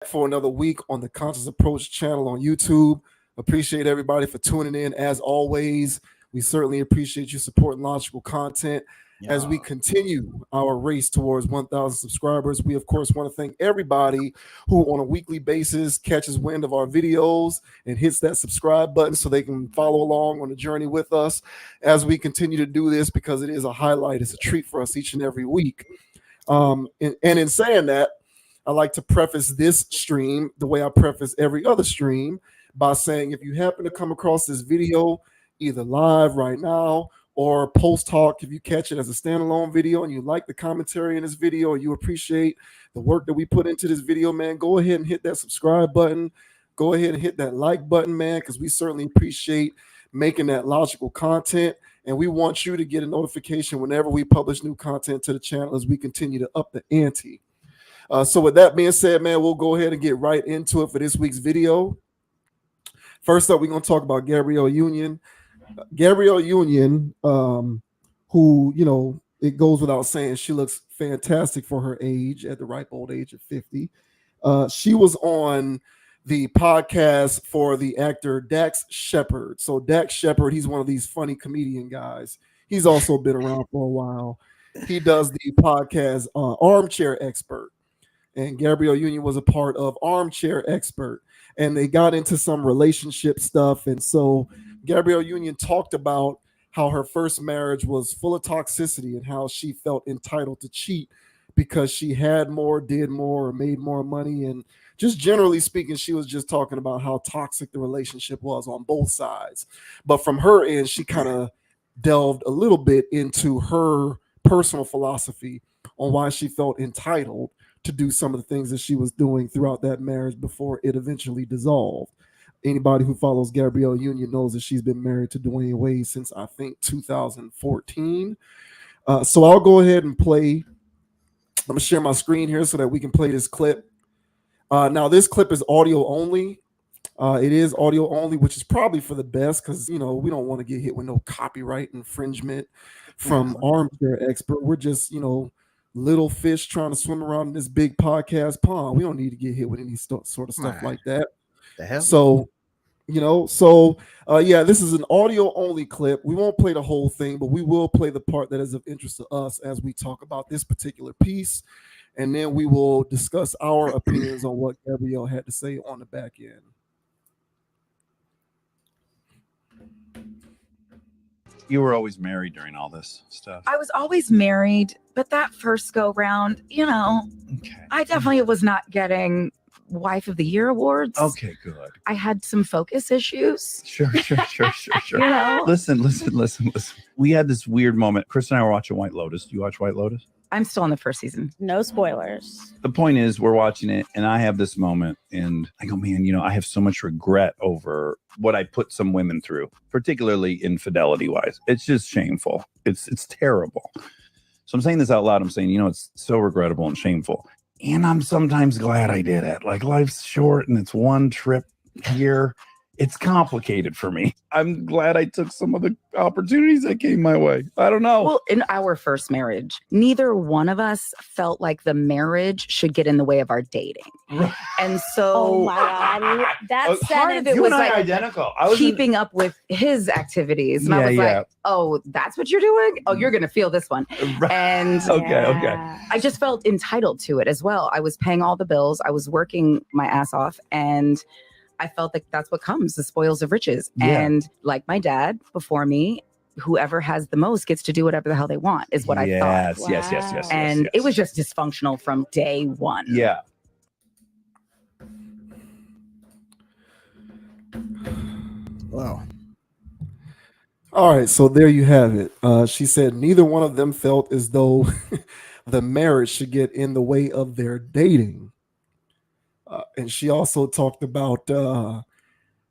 for another week on the Conscious Approach channel on YouTube. Appreciate everybody for tuning in. As always, we certainly appreciate you supporting logical content as we Yeah. continue our race towards 1,000 subscribers. We, of course, want to thank everybody who on a weekly basis catches wind of our videos and hits that subscribe button so they can follow along on the journey with us as we continue to do this, because it is a highlight. It's a treat for us each and every week. And in saying that, I like to preface this stream the way I preface every other stream by saying, if you happen to come across this video, either live right now or post talk, if you catch it as a standalone video and you like the commentary in this video, or you appreciate the work that we put into this video, man, go ahead and hit that subscribe button. Go ahead and hit that like button, man, because we certainly appreciate making that logical content. And we want you to get a notification whenever we publish new content to the channel as we continue to up the ante. So with that being said, man, we'll go ahead and get right into it for this week's video. First up, we're going to talk about Gabrielle Union. Gabrielle Union, who, you know, it goes without saying, she looks fantastic for her age at the ripe old age of 50. She was on the podcast for the actor Dax Shepard. So Dax Shepard, he's one of these funny comedian guys. He's also been around for a while. He does the podcast Armchair Expert. And Gabrielle Union was a part of Armchair Expert, and they got into some relationship stuff. And so Gabrielle Union talked about how her first marriage was full of toxicity and how she felt entitled to cheat because she had more, did more, or made more money. And just generally speaking, she was just talking about how toxic the relationship was on both sides. But from her end, she kind of delved a little bit into her personal philosophy on why she felt entitled to do some of the things that she was doing throughout that marriage before it eventually dissolved. Anybody who follows Gabrielle Union knows that she's been married to Dwayne Wade since, I think, 2014. So I'll go ahead and play. I'm going to share my screen here so that we can play this clip. Now, this clip is audio only. It is audio only, which is probably for the best because, you know, we don't want to get hit with no copyright infringement from Armchair Expert. We're just, you know, little fish trying to swim around in this big podcast pond. We don't need to get hit with any sort of stuff like that. The hell? So, you know, yeah, this is an audio only clip. We won't play the whole thing, but we will play the part that is of interest to us as we talk about this particular piece. And then we will discuss our opinions on what Gabrielle had to say on the back end. You were always married during all this stuff. I was always married, but that first go round, you know, Okay. I definitely was not getting Wife of the Year awards. Okay, good. I had some focus issues. Sure. You know, Listen. We had this weird moment. Chris and I were watching White Lotus. Do you watch White Lotus? I'm still on the first season. No spoilers. The point is, we're watching it, and I have this moment, and I go, man, you know, I have so much regret over what I put some women through, particularly infidelity-wise. It's just shameful. It's terrible. So I'm saying this out loud. I'm saying, you know, it's so regrettable and shameful. And I'm sometimes glad I did it. Like, life's short, and it's one trip here. It's complicated for me. I'm glad I took some of the opportunities that came my way. I don't know. Well, in our first marriage, neither one of us felt like the marriage should get in the way of our dating. And so Oh my God. That part of sentence. it you was and I like are identical. I was keeping up with his activities. And I was like, oh, that's what you're doing? Oh, you're going to feel this one. And Okay. I just felt entitled to it as well. I was paying all the bills. I was working my ass off. And I felt like that's what comes, the spoils of riches. Yeah. And like my dad before me, whoever has the most gets to do whatever the hell they want, is what I thought. Yes. And it was just dysfunctional from day one. Yeah. Wow. All right, so there you have it. She said neither one of them felt as though the marriage should get in the way of their dating. And she also talked about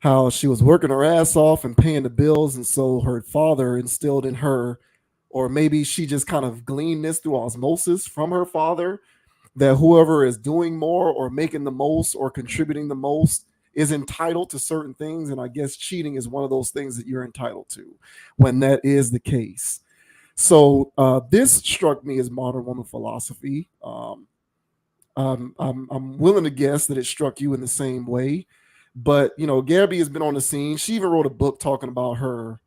how she was working her ass off and paying the bills. And so her father instilled in her, or maybe she just kind of gleaned this through osmosis from her father, that whoever is doing more or making the most or contributing the most is entitled to certain things. And I guess cheating is one of those things that you're entitled to when that is the case. So this struck me as modern woman philosophy. I'm willing to guess that it struck you in the same way. But Gabby has been on the scene. She even wrote a book talking about her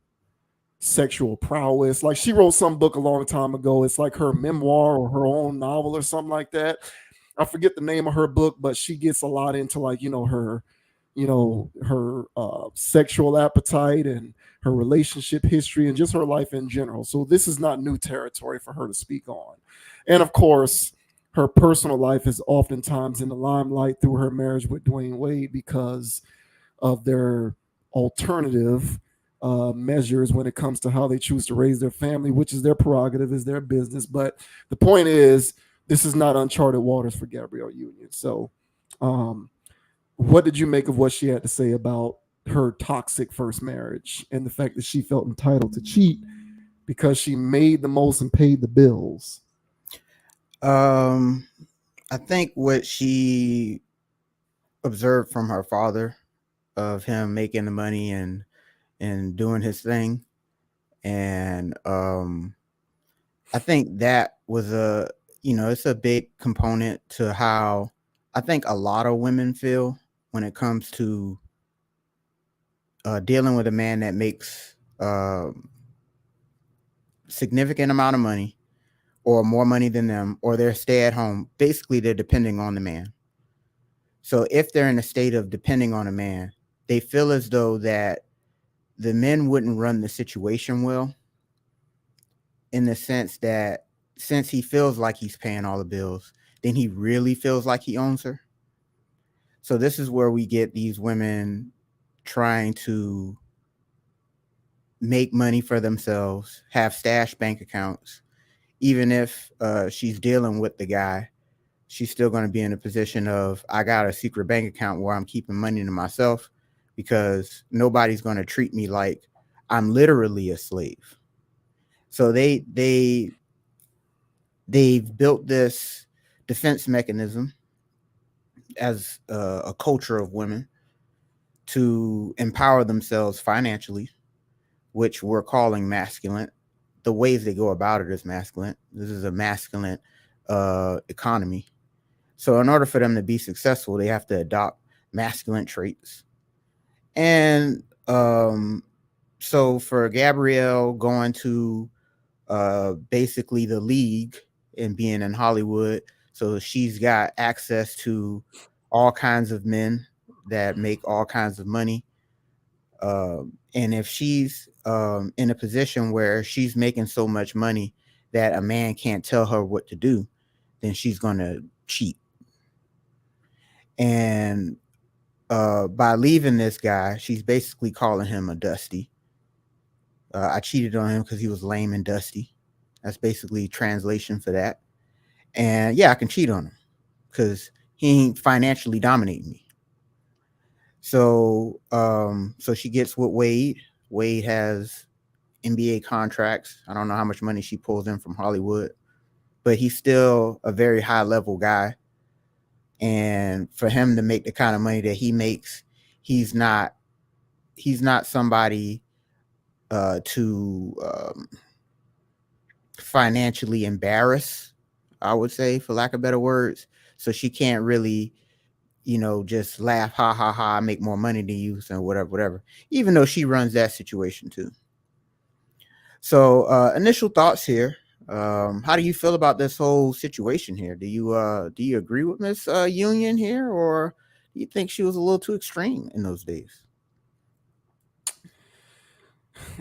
sexual prowess. Like she wrote some book a long time ago. It's like her memoir or her own novel or something like that. I forget the name of her book, but she gets a lot into like her her sexual appetite and her relationship history and just her life in general. So this is not new territory for her to speak on. And of course, her personal life is oftentimes in the limelight through her marriage with Dwayne Wade because of their alternative measures when it comes to how they choose to raise their family, which is their prerogative, is their business. But the point is, this is not uncharted waters for Gabrielle Union. So what did you make of what she had to say about her toxic first marriage and the fact that she felt entitled to cheat because she made the most and paid the bills? I think what she observed from her father of him making the money and doing his thing, and I think that was it's a big component to how I think a lot of women feel when it comes to dealing with a man that makes significant amount of money or more money than them, or they're stay at home. Basically, they're depending on the man. So if they're in a state of depending on a man, they feel as though that the men wouldn't run the situation well, in the sense that since he feels like he's paying all the bills, then he really feels like he owns her. So this is where we get these women trying to make money for themselves, have stash bank accounts. Even if she's dealing with the guy, she's still going to be in a position of, I got a secret bank account where I'm keeping money to myself because nobody's going to treat me like I'm literally a slave. So they've built this defense mechanism as a culture of women to empower themselves financially, which we're calling masculine. The ways they go about it is masculine. This is a masculine economy. So in order for them to be successful, they have to adopt masculine traits. And so for Gabrielle going to basically the league and being in Hollywood, so she's got access to all kinds of men that make all kinds of money. And if she's in a position where she's making so much money that a man can't tell her what to do, then she's going to cheat. And by leaving this guy, she's basically calling him a dusty. I cheated on him because he was lame and dusty. That's basically translation for that. And yeah, I can cheat on him because he ain't financially dominating me. So so she gets with Wade. Wade has NBA contracts. I don't know how much money she pulls in from Hollywood, but he's still a very high level guy. And for him to make the kind of money that he makes, he's not somebody to financially embarrass, I would say, for lack of better words. So she can't really, just laugh, ha ha ha, I make more money than you, so whatever, even though she runs that situation too. So initial thoughts here. How do you feel about this whole situation here? Do you agree with Miss Union here, or do you think she was a little too extreme in those days?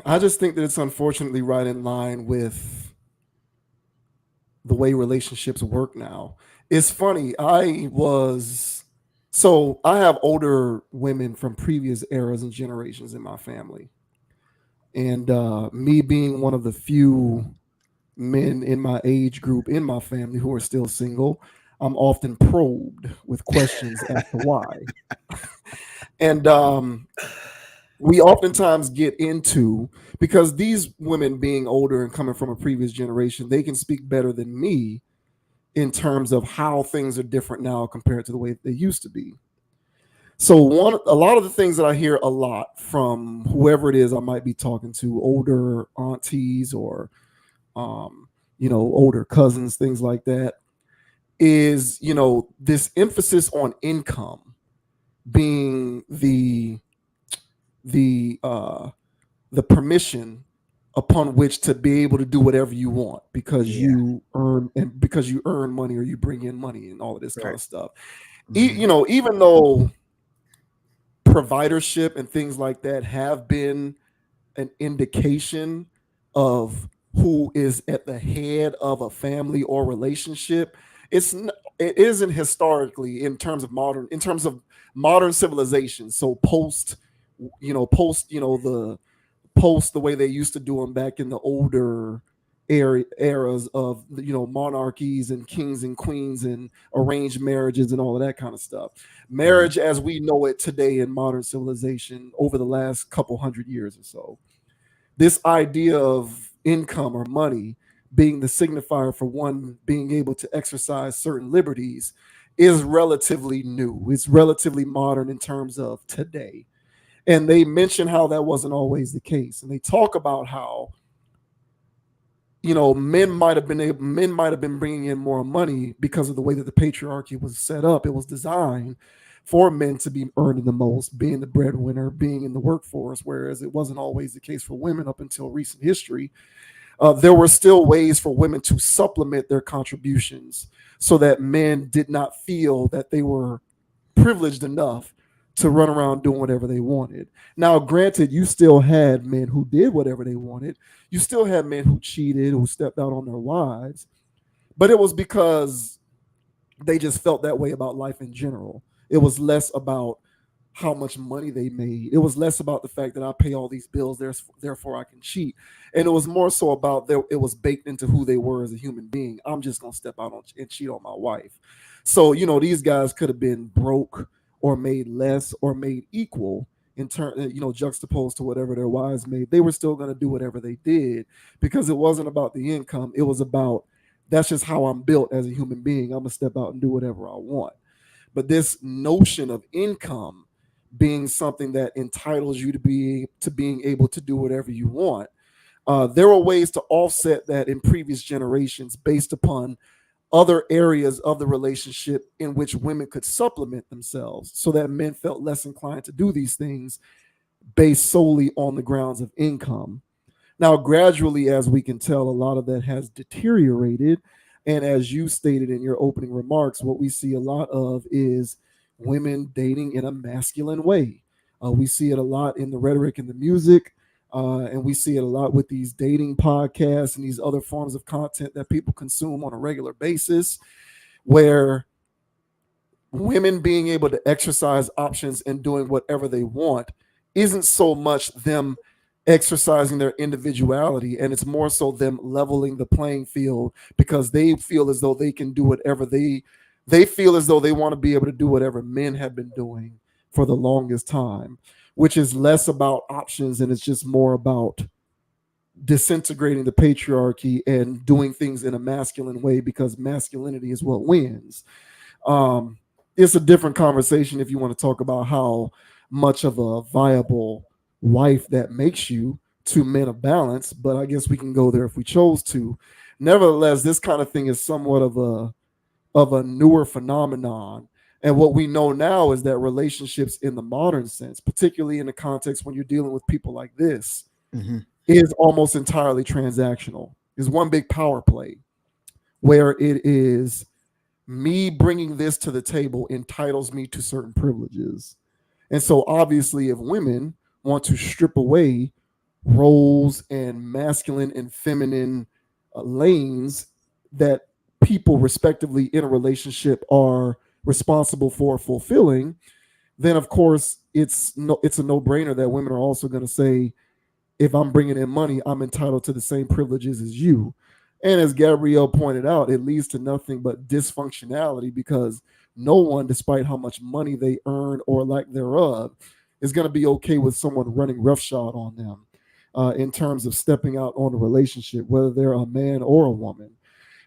I just think that it's unfortunately right in line with the way relationships work now. It's funny. I have older women from previous eras and generations in my family. And me being one of the few men in my age group in my family who are still single, I'm often probed with questions as to why. And we oftentimes get into, because these women being older and coming from a previous generation, they can speak better than me in terms of how things are different now compared to the way they used to be. So a lot of the things that I hear a lot from whoever it is I might be talking to, older aunties or older cousins, things like that, is, this emphasis on income being the permission upon which to be able to do whatever you want because you earn money or you bring in money and all of this kind of stuff. Even though providership and things like that have been an indication of who is at the head of a family or relationship, it isn't historically in terms of modern civilization. So post the way they used to do them back in the older eras of monarchies and kings and queens and arranged marriages and all of that kind of stuff. Marriage as we know it today in modern civilization over the last couple hundred years or so, this idea of income or money being the signifier for one being able to exercise certain liberties is relatively new. It's relatively modern in terms of today. And they mention how that wasn't always the case. And they talk about how, men might have been bringing in more money because of the way that the patriarchy was set up. It was designed for men to be earning the most, being the breadwinner, being in the workforce, whereas it wasn't always the case for women up until recent history. There were still ways for women to supplement their contributions so that men did not feel that they were privileged enough to run around doing whatever they wanted. Now, granted, you still had men who did whatever they wanted. You still had men who cheated, who stepped out on their wives, but it was because they just felt that way about life in general. It was less about how much money they made. It was less about the fact that I pay all these bills, therefore I can cheat. And it was more so about it was baked into who they were as a human being. I'm just going to step out and cheat on my wife. So, these guys could have been broke or made less or made equal in turn, juxtaposed to whatever their wives made. They were still going to do whatever they did because it wasn't about the income. It was about, that's just how I'm built as a human being. I'm going to step out and do whatever I want. But this notion of income being something that entitles you to being able to do whatever you want, there were ways to offset that in previous generations based upon other areas of the relationship in which women could supplement themselves so that men felt less inclined to do these things based solely on the grounds of income. Now, gradually, as we can tell, a lot of that has deteriorated. And as you stated in your opening remarks, what we see a lot of is women dating in a masculine way. We see it a lot in the rhetoric and the music. And we see it a lot with these dating podcasts and these other forms of content that people consume on a regular basis, where women being able to exercise options and doing whatever they want isn't so much them exercising their individuality, and it's more so them leveling the playing field because they feel as though they can do whatever they feel as though they want to be able to do whatever men have been doing for the longest time, which is less about options and it's just more about disintegrating the patriarchy and doing things in a masculine way because masculinity is what wins. It's a different conversation if you want to talk about how much of a viable wife that makes you to men of balance, but I guess we can go there if we chose to. Nevertheless, this kind of thing is somewhat of a newer phenomenon. And what we know now is that relationships in the modern sense, particularly in the context when you're dealing with people like this, is almost entirely transactional. It's one big power play where it is me bringing this to the table entitles me to certain privileges. And so obviously if women want to strip away roles and masculine and feminine lanes that people respectively in a relationship are responsible for fulfilling, then of course it's a no-brainer that women are also going to say, if I'm bringing in money, I'm entitled to the same privileges as you. And as Gabrielle pointed out, it leads to nothing but dysfunctionality because no one, despite how much money they earn or lack thereof, is going to be okay with someone running roughshod on them in terms of stepping out on a relationship, whether they're a man or a woman.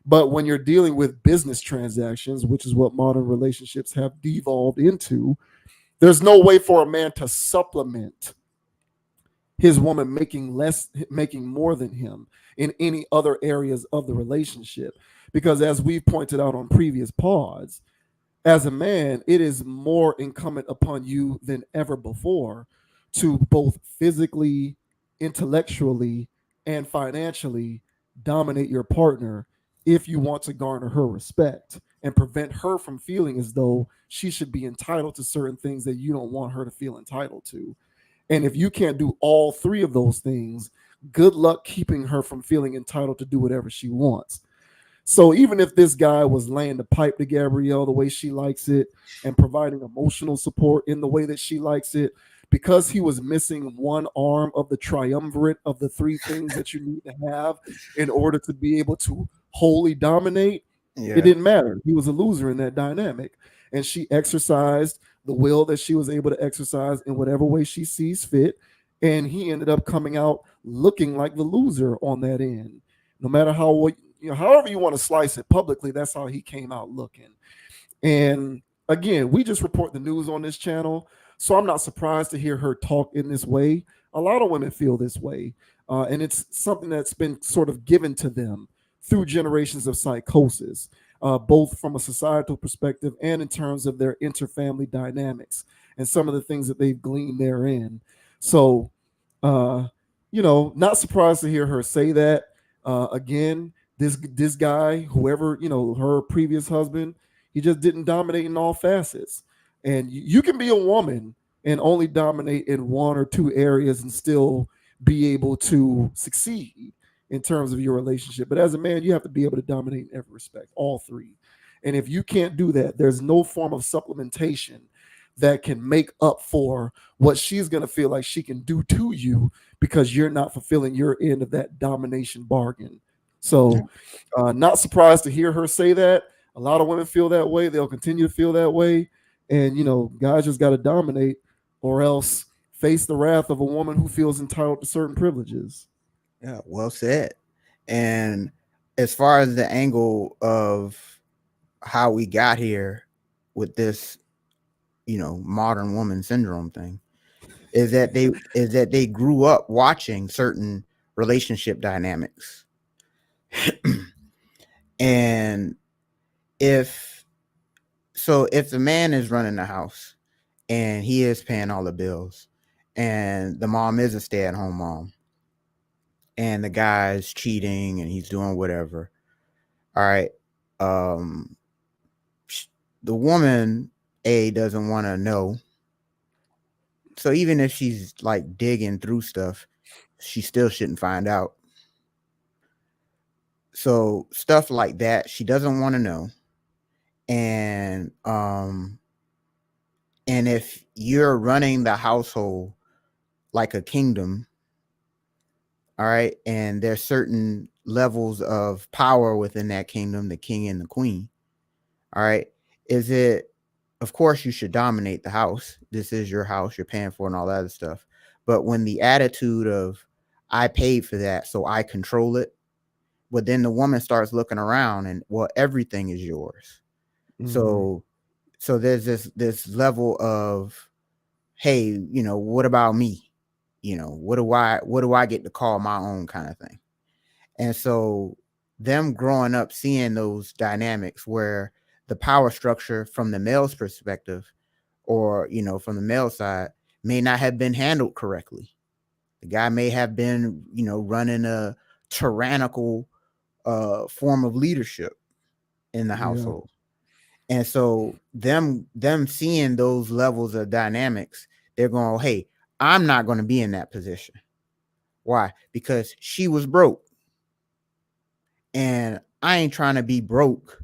But when you're dealing with business transactions, which is what modern relationships have devolved into, there's no way for a man to supplement his woman making more than him in any other areas of the relationship. Because as we've pointed out on previous pods, as a man, it is more incumbent upon you than ever before to both physically, intellectually, and financially dominate your partner if you want to garner her respect and prevent her from feeling as though she should be entitled to certain things that you don't want her to feel entitled to. And if you can't do all three of those things, good luck keeping her from feeling entitled to do whatever she wants. So even if this guy was laying the pipe to Gabrielle the way she likes it and providing emotional support in the way that she likes it, because he was missing one arm of the triumvirate of the three things that you need to have in order to be able to wholly dominate, Yeah. it didn't matter. He was a loser in that dynamic. And she exercised the will that she was able to exercise in whatever way she sees fit. And he ended up coming out looking like the loser on that end. No matter how, however you want to slice it publicly, that's how he came out looking. And again, we just report the news on this channel. So I'm not surprised to hear her talk in this way. A lot of women feel this way. And it's something that's been sort of given to them through generations of psychosis, both from a societal perspective and in terms of their interfamily dynamics and some of the things that they've gleaned therein. So, not surprised to hear her say that. Again, this guy, whoever, her previous husband, he just didn't dominate in all facets. And you can be a woman and only dominate in one or two areas and still be able to succeed in terms of your relationship. But as a man, you have to be able to dominate in every respect, all three. And if you can't do that, there's no form of supplementation that can make up for what she's going to feel like she can do to you because you're not fulfilling your end of that domination bargain. So, not surprised to hear her say that. A lot of women feel that way. They'll continue to feel that way. And, guys just got to dominate or else face the wrath of a woman who feels entitled to certain privileges. Yeah, well said. And as far as the angle of how we got here with this, modern woman syndrome thing, is that they grew up watching certain relationship dynamics. And if the man is running the house and he is paying all the bills and the mom is a stay-at-home mom and the guy's cheating and he's doing whatever, all right, the woman doesn't want to know. So even if she's like digging through stuff, she still shouldn't find out. So stuff like that, she doesn't want to know. And if you're running the household like a kingdom, all right, and there's certain levels of power within that kingdom, the king and the queen, all right, of course you should dominate the house. This is your house, you're paying for and all that other stuff. But when the attitude of I paid for that, so I control it, but then the woman starts looking around and, well, everything is yours. Mm-hmm. So there's this level of, hey, what about me? What do I get to call my own kind of thing? And so them growing up seeing those dynamics where the power structure from the male's perspective or, from the male side may not have been handled correctly. The guy may have been, running a tyrannical form of leadership in the household. Yeah. And so them seeing those levels of dynamics, they're going, hey, I'm not going to be in that position. Why? Because she was broke. And I ain't trying to be broke.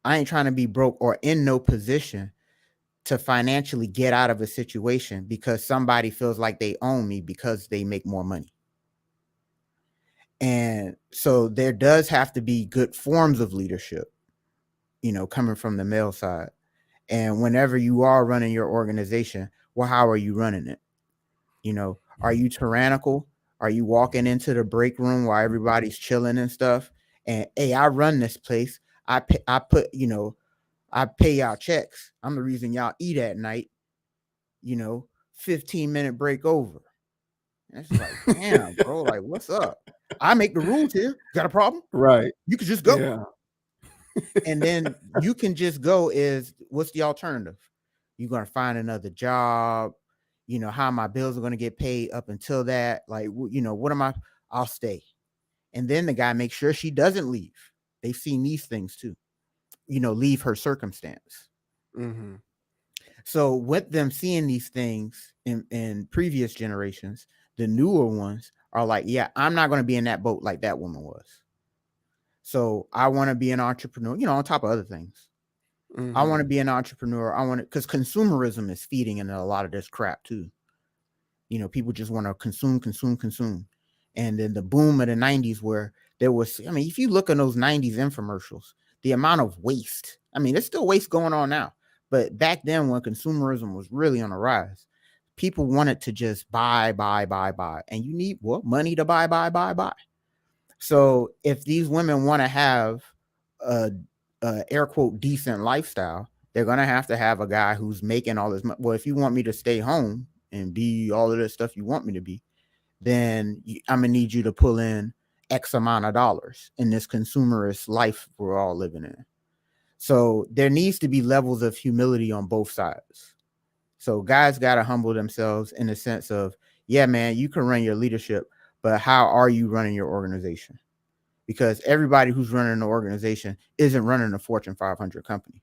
I ain't trying to be broke or in no position to financially get out of a situation because somebody feels like they own me because they make more money. And so there does have to be good forms of leadership, coming from the male side. And whenever you are running your organization, well, how are you running it? Are you tyrannical? Are you walking into the break room while everybody's chilling and stuff? And, hey, I run this place. I pay y'all checks. I'm the reason y'all eat at night, 15-minute break over. And it's like, damn, bro, like, what's up? I make the rules here. Got a problem? Right. You could just go. Yeah. And then you can just go. What's the alternative? You're gonna find another job. You know, how my bills are gonna get paid up until that. Like, you know, what am I? I'll stay. And then the guy makes sure she doesn't leave. They've seen these things too. You know, leave her circumstance. Mm-hmm. So with them seeing these things in previous generations, the newer ones are like, yeah, I'm not going to be in that boat like that woman was. So I want to be an entrepreneur, you know, on top of other things. Mm-hmm. I want to be an entrepreneur. I want to, because consumerism is feeding into a lot of this crap too. You know, people just want to consume. And then the boom of the 90s where there was, I mean, if you look at those 90s infomercials, the amount of waste, I mean, there's still waste going on now. But back then when consumerism was really on the rise, people wanted to just buy. And you need what? Money to buy. So if these women want to have a air quote decent lifestyle, they're going to have a guy who's making all this money. Well, if you want me to stay home and be all of this stuff you want me to be, then I'm going to need you to pull in X amount of dollars in this consumerist life we're all living in. So there needs to be levels of humility on both sides. So guys got to humble themselves in the sense of, yeah, man, you can run your leadership, but how are you running your organization? Because everybody who's running an organization isn't running a Fortune 500 company.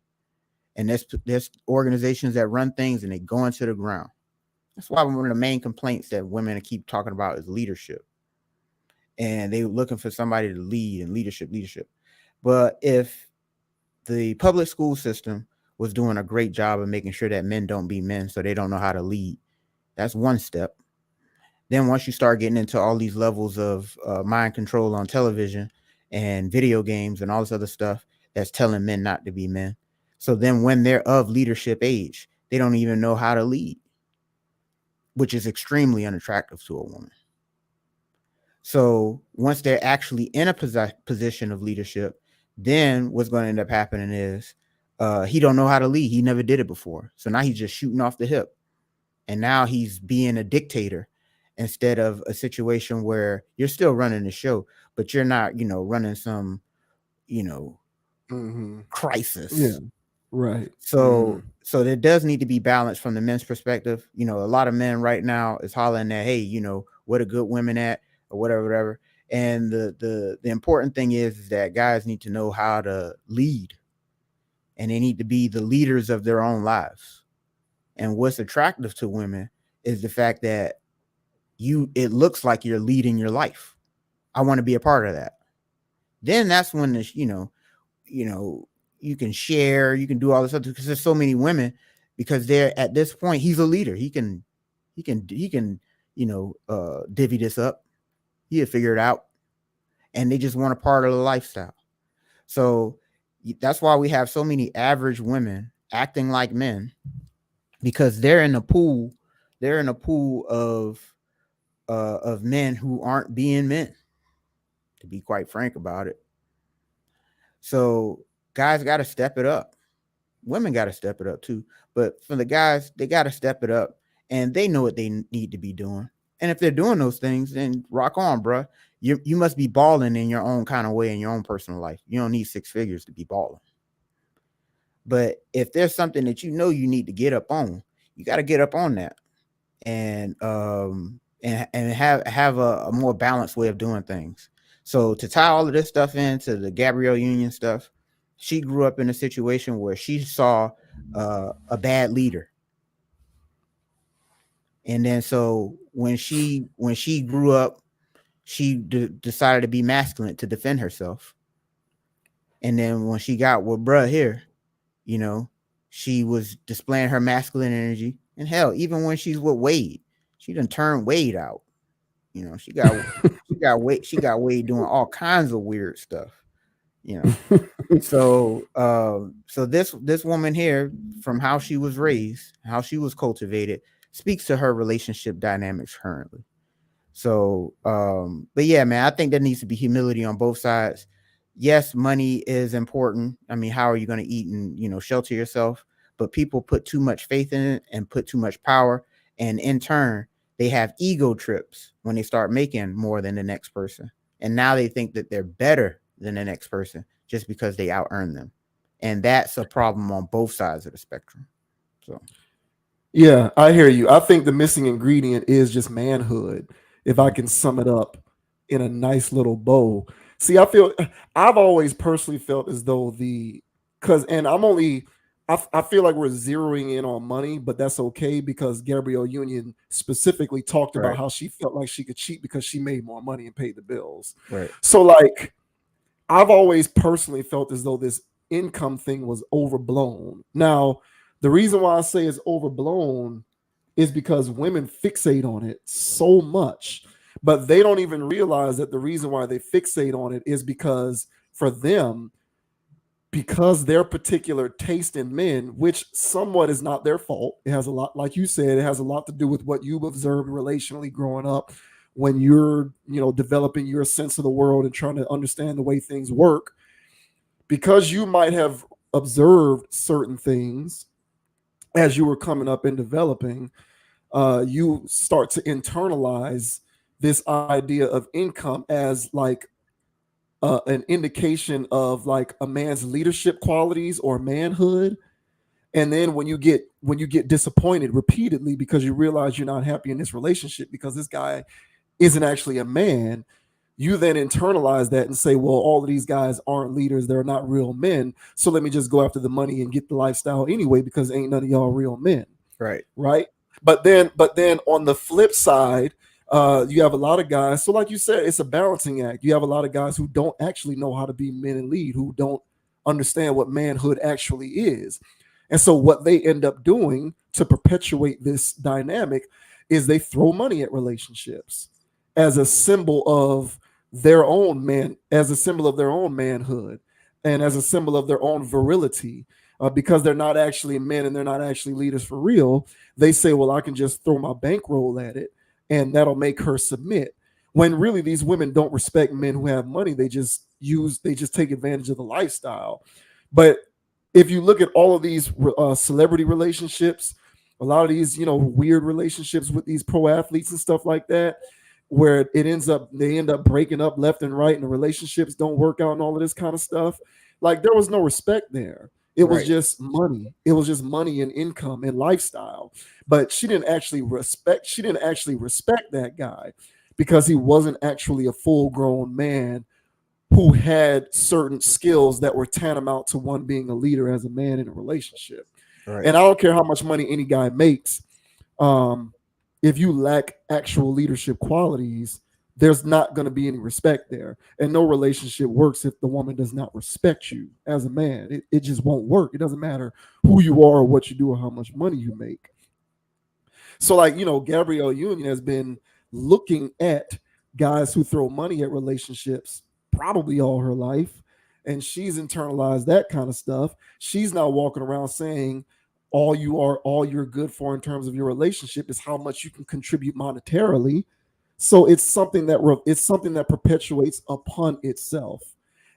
And there's organizations that run things and they go into the ground. That's why one of the main complaints that women keep talking about is leadership. And they're looking for somebody to lead and leadership. But if the public school system was doing a great job of making sure that men don't be men, so they don't know how to lead, that's one step. Then once you start getting into all these levels of mind control on television and video games and all this other stuff that's telling men not to be men. So then when they're of leadership age, they don't even know how to lead, which is extremely unattractive to a woman. So once they're actually in a position of leadership, then what's going to end up happening is he don't know how to lead. He never did it before. So now he's just shooting off the hip. And now he's being a dictator instead of a situation where you're still running the show, but you're not, you know, running some, you know, crisis. Yeah. Right. So there does need to be balance from the men's perspective. You know, a lot of men right now is hollering that, hey, you know, where the good women at or whatever. And the important thing is that guys need to know how to lead, and they need to be the leaders of their own lives. And what's attractive to women is the fact that it looks like you're leading your life. I want to be a part of that. Then that's when you can share, you can do all this stuff, because there's so many women, because they're at this point, he's a leader. He can, divvy this up. He'll figure it out. And they just want a part of the lifestyle. So that's why we have so many average women acting like men, because they're in a pool of men who aren't being men, to be quite frank about it. So guys got to step it up. Women got to step it up too. But for the guys, they got to step it up, and they know what they need to be doing. And if they're doing those things, then rock on, bro. You must be balling in your own kind of way in your own personal life. You don't need 6 figures to be balling. But if there's something that you know you need to get up on, you got to get up on that, and have a more balanced way of doing things. So to tie all of this stuff into the Gabrielle Union stuff, she grew up in a situation where she saw a bad leader. And then so when she grew up, she decided to be masculine to defend herself. And then when she got with bruh here, you know, she was displaying her masculine energy. And hell, even when she's with Wade, she done turned Wade out. You know, she got Wade doing all kinds of weird stuff. You know, so this woman here, from how she was raised, how she was cultivated, speaks to her relationship dynamics currently. So, but yeah, man, I think there needs to be humility on both sides. Yes, money is important. I mean, how are you going to eat and, you know, shelter yourself? But people put too much faith in it and put too much power. And in turn, They have ego trips when they start making more than the next person. And now they think that they're better than the next person just because they out earn them. And that's a problem on both sides of the spectrum. So Yeah, I hear you. I think the missing ingredient is just manhood. If I can sum it up in a nice little bow. See, I've always personally felt as though and I feel like we're zeroing in on money, but that's okay because Gabrielle Union specifically talked about Right. how she felt like she could cheat because she made more money and paid the bills. right. So like I've always personally felt as though this income thing was overblown. Now, the reason why I say it's overblown is because women fixate on it so much, but they don't even realize that the reason why they fixate on it is because for them, because their particular taste in men, which somewhat is not their fault, it has a lot, like you said, it has a lot to do with what you've observed relationally growing up when you're, developing your sense of the world and trying to understand the way things work. Because you might have observed certain things as you were coming up and developing, you start to internalize this idea of income as like an indication of like a man's leadership qualities or manhood. And then when you get disappointed repeatedly because you realize you're not happy in this relationship because this guy isn't actually a man, you then internalize that and say, well, all of these guys aren't leaders, they're not real men, so let me just go after the money and get the lifestyle anyway because ain't none of y'all real men. Right. Right. But then on the flip side, you have a lot of guys. So like you said, it's a balancing act. You have a lot of guys who don't actually know how to be men and lead, who don't understand what manhood actually is. And so what they end up doing to perpetuate this dynamic is they throw money at relationships as a symbol of their own as a symbol of their own manhood and as a symbol of their own virility. Because they're not actually men and they're not actually leaders for real, they say, well, I can just throw my bankroll at it and that'll make her submit. When really these women don't respect men who have money. They just take advantage of the lifestyle. But if you look at all of these celebrity relationships, a lot of these, weird relationships with these pro athletes and stuff like that, where they end up breaking up left and right and the relationships don't work out and all of this kind of stuff. Like there was no respect there. It was Right. just money. It was just money and income and lifestyle. But she didn't actually respect that guy because he wasn't actually a full-grown man who had certain skills that were tantamount to one being a leader as a man in a relationship. Right. And I don't care how much money any guy makes. If you lack actual leadership qualities, there's not going to be any respect there. And no relationship works if the woman does not respect you as a man. It just won't work. It doesn't matter who you are or what you do or how much money you make. So, like, Gabrielle Union has been looking at guys who throw money at relationships probably all her life. And she's internalized that kind of stuff. She's now walking around saying, all you're good for in terms of your relationship is how much you can contribute monetarily. So it's something that perpetuates upon itself.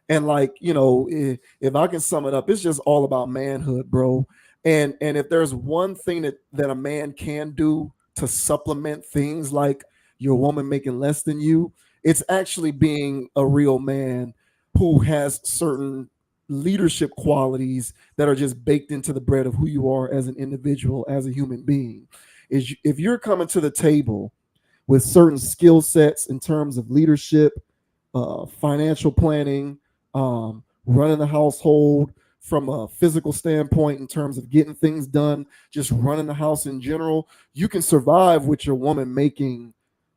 And like, if I can sum it up, it's just all about manhood, bro. And if there's one thing that a man can do to supplement things like your woman making less than you, it's actually being a real man who has certain leadership qualities that are just baked into the bread of who you are as an individual, as a human being. If you're coming to the table with certain skill sets in terms of leadership, financial planning, running the household from a physical standpoint in terms of getting things done, just running the house in general, you can survive with your woman making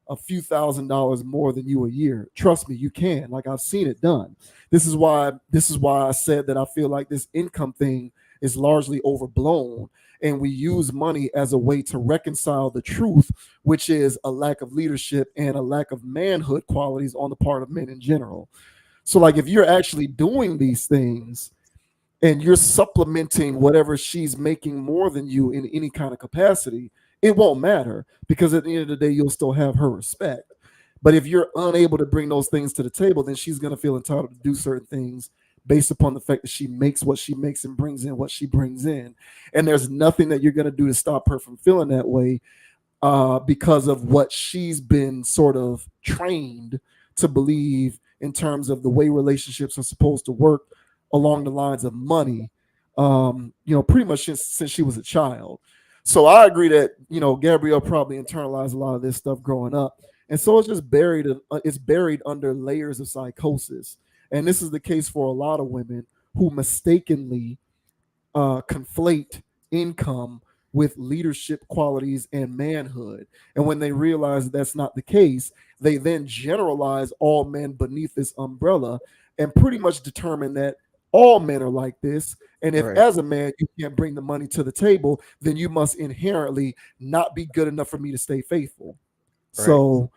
a few $1,000s more than you a year. Trust me, you can. Like, I've seen it done. This is why I said that I feel like this income thing is largely overblown, and we use money as a way to reconcile the truth, which is a lack of leadership and a lack of manhood qualities on the part of men in general. So like, if you're actually doing these things and you're supplementing whatever she's making more than you in any kind of capacity, it won't matter, because at the end of the day, you'll still have her respect. But if you're unable to bring those things to the table, then she's going to feel entitled to do certain things based upon the fact that she makes what she makes and brings in what she brings in. And there's nothing that you're going to do to stop her from feeling that way, because of what she's been sort of trained to believe in terms of the way relationships are supposed to work along the lines of money, pretty much since she was a child. So I agree that, Gabrielle probably internalized a lot of this stuff growing up. And so it's just it's buried under layers of psychosis. And this is the case for a lot of women who mistakenly conflate income with leadership qualities and manhood. And when they realize that's not the case, they then generalize all men beneath this umbrella and pretty much determine that all men are like this. And if Right. as a man you can't bring the money to the table, then you must inherently not be good enough for me to stay faithful. Right. So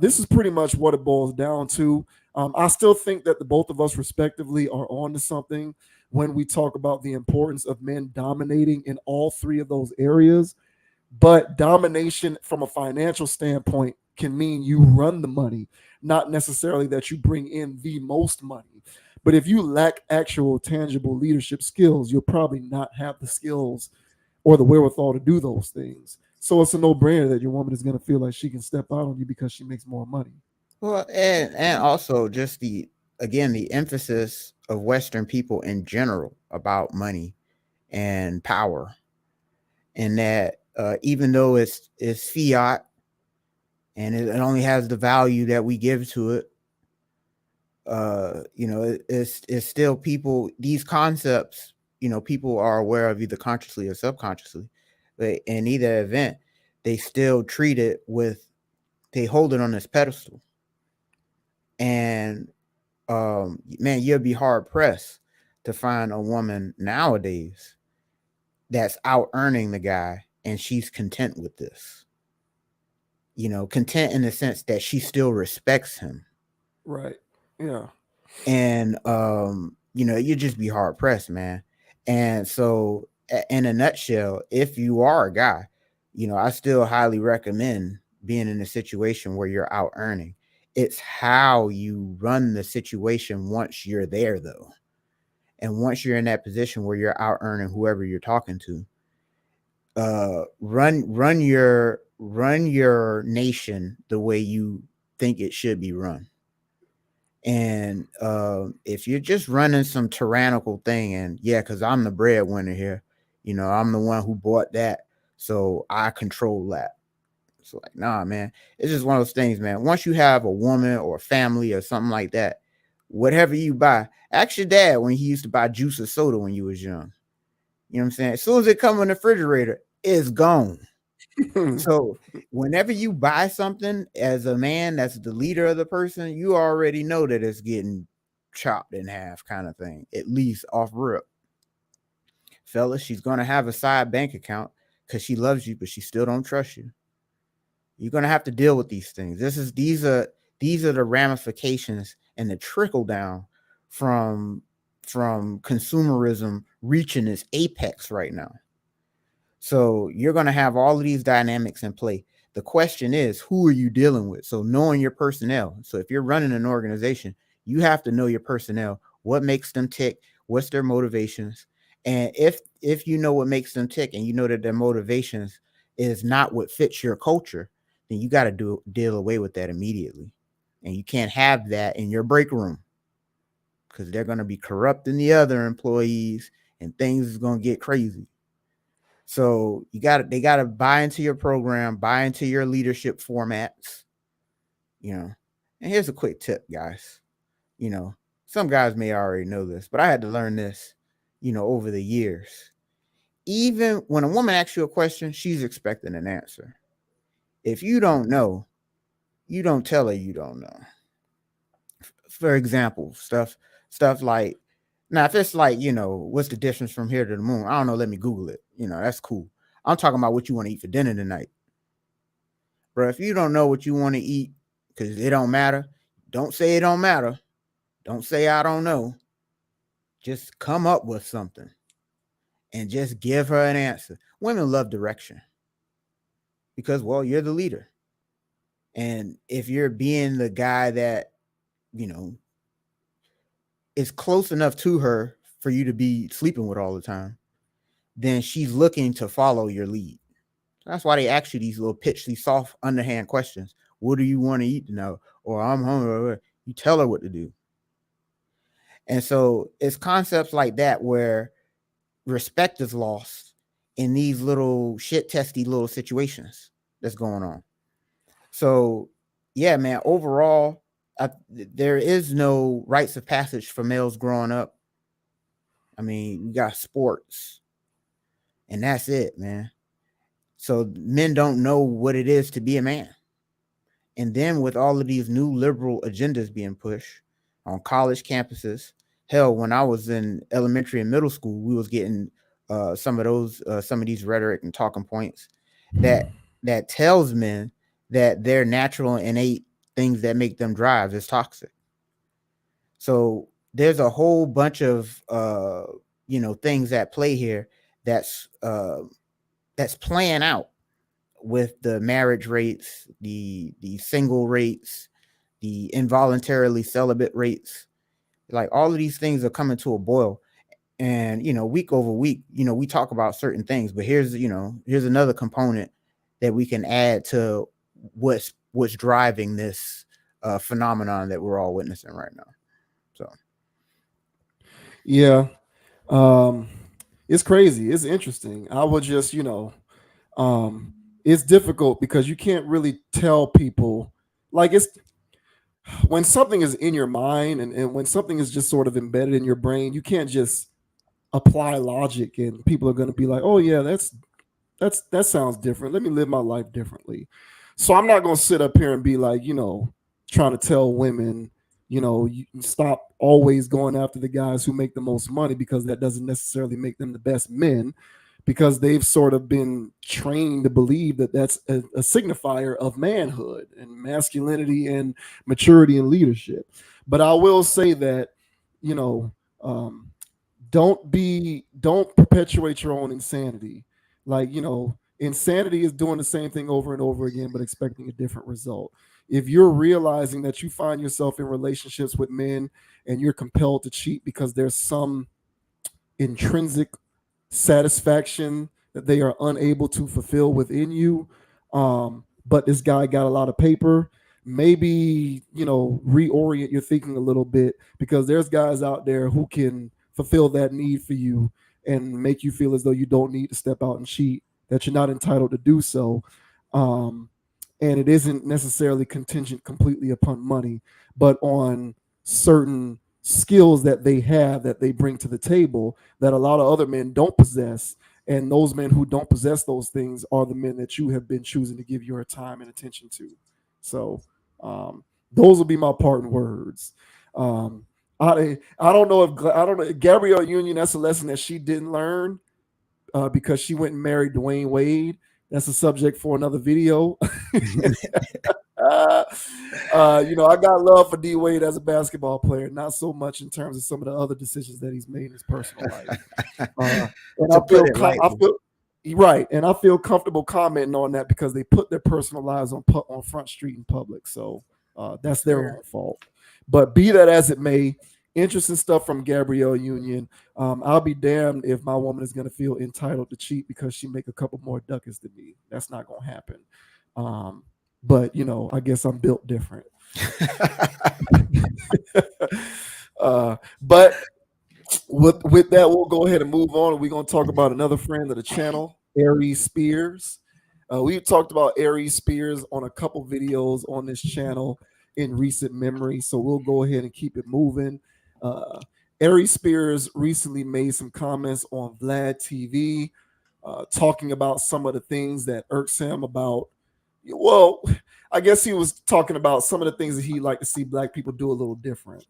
this is pretty much what it boils down to. I still think that the both of us respectively are on to something when we talk about the importance of men dominating in all three of those areas. But domination from a financial standpoint can mean you run the money, not necessarily that you bring in the most money. But if you lack actual tangible leadership skills, you'll probably not have the skills or the wherewithal to do those things. So it's a no-brainer that your woman is going to feel like she can step out on you because she makes more money. Well, and also just the emphasis of Western people in general about money and power, and that even though it's fiat and it only has the value that we give to it, it's still people. These concepts, people are aware of either consciously or subconsciously, but in either event, they still treat it they hold it on this pedestal. And man, you'll be hard pressed to find a woman nowadays that's out earning the guy and she's content with this. Content in the sense that she still respects him. Right. Yeah. And you just be hard pressed, man. And so in a nutshell, if you are a guy, I still highly recommend being in a situation where you're out earning. It's how you run the situation once you're there, though. And once you're in that position where you're out earning whoever you're talking to, run your nation the way you think it should be run. And if you're just running some tyrannical thing, and because I'm the breadwinner here, I'm the one who bought that, so I control that. So like, nah, man, it's just one of those things, man. Once you have a woman or a family or something like that, whatever you buy, ask your dad when he used to buy juice or soda when you was young. You know what I'm saying? As soon as it comes in the refrigerator, it's gone. So whenever you buy something as a man that's the leader of the person, you already know that it's getting chopped in half kind of thing, at least off rip. Fellas, she's going to have a side bank account because she loves you, but she still don't trust you. You're going to have to deal with these things. These are the ramifications and the trickle down from consumerism reaching its apex right now. So you're going to have all of these dynamics in play. The question is, who are you dealing with? So knowing your personnel. So if you're running an organization, you have to know your personnel, what makes them tick, what's their motivations. And if you know what makes them tick and you know that their motivations is not what fits your culture, then you got to deal away with that immediately. And you can't have that in your break room because they're going to be corrupting the other employees and things is going to get crazy. So they got to buy into your program, buy into your leadership formats, And here's a quick tip, guys. Some guys may already know this, but I had to learn this, over the years. Even when a woman asks you a question, she's expecting an answer. If you don't know, you don't tell her you don't know. For example, stuff like, now, if it's like, what's the distance from here to the moon? I don't know. Let me Google it. That's cool. I'm talking about what you want to eat for dinner tonight. Bro, if you don't know what you want to eat, because it don't matter, don't say it don't matter. Don't say I don't know. Just come up with something and just give her an answer. Women love direction because, well, you're the leader. And if you're being the guy that, is close enough to her for you to be sleeping with all the time, then she's looking to follow your lead. That's why they ask you these these soft underhand questions. What do you want to eat now? Or I'm hungry. You tell her what to do. And so it's concepts like that where respect is lost in these little shit testy little situations that's going on. So yeah, man, overall, there is no rites of passage for males growing up. I mean, you got sports and that's it, man. So men don't know what it is to be a man. And then with all of these new liberal agendas being pushed on college campuses, hell, when I was in elementary and middle school, we was getting some of these rhetoric and talking points that tells men that their natural and innate things that make them drive is toxic. So there's a whole bunch of things at play here that's playing out with the marriage rates, the single rates, the involuntarily celibate rates. Like all of these things are coming to a boil. And week over week, we talk about certain things, but here's another component that we can add to what's driving this phenomenon that we're all witnessing right now. So yeah, it's crazy. It's interesting. I would just, it's difficult because you can't really tell people, like, it's when something is in your mind and when something is just sort of embedded in your brain, you can't just apply logic and people are going to be like, oh yeah, that sounds different. Let me live my life differently. So I'm not going to sit up here and be like, trying to tell women, you stop always going after the guys who make the most money, because that doesn't necessarily make them the best men, because they've sort of been trained to believe that that's a signifier of manhood and masculinity and maturity and leadership. But I will say that, don't perpetuate your own insanity. Like, insanity is doing the same thing over and over again, but expecting a different result. If you're realizing that you find yourself in relationships with men and you're compelled to cheat because there's some intrinsic satisfaction that they are unable to fulfill within you, but this guy got a lot of paper, maybe reorient your thinking a little bit, because there's guys out there who can fulfill that need for you and make you feel as though you don't need to step out and cheat, that you're not entitled to do so. And it isn't necessarily contingent completely upon money, but on certain skills that they have, that they bring to the table, that a lot of other men don't possess. And those men who don't possess those things are the men that you have been choosing to give your time and attention to. So those will be my parting words. I don't know, Gabrielle Union, that's a lesson that she didn't learn because she went and married Dwayne Wade. That's a subject for another video. I got love for D Wade as a basketball player, not so much in terms of some of the other decisions that he's made in his personal life. And I feel comfortable commenting on that because they put their personal lives on Front Street in public. So that's their own fault. But be that as it may, interesting stuff from Gabrielle Union. I'll be damned if my woman is going to feel entitled to cheat because she make a couple more ducats than me. That's not going to happen. But I guess I'm built different. But with that, we'll go ahead and move on, and we're going to talk about another friend of the channel, Aries Spears. We've talked about Aries Spears on a couple videos on this channel in recent memory, so we'll go ahead and keep it moving. Aries Spears recently made some comments on Vlad TV, talking about some of the things that irks him about, well, I guess he was talking about some of the things that he'd like to see black people do a little different,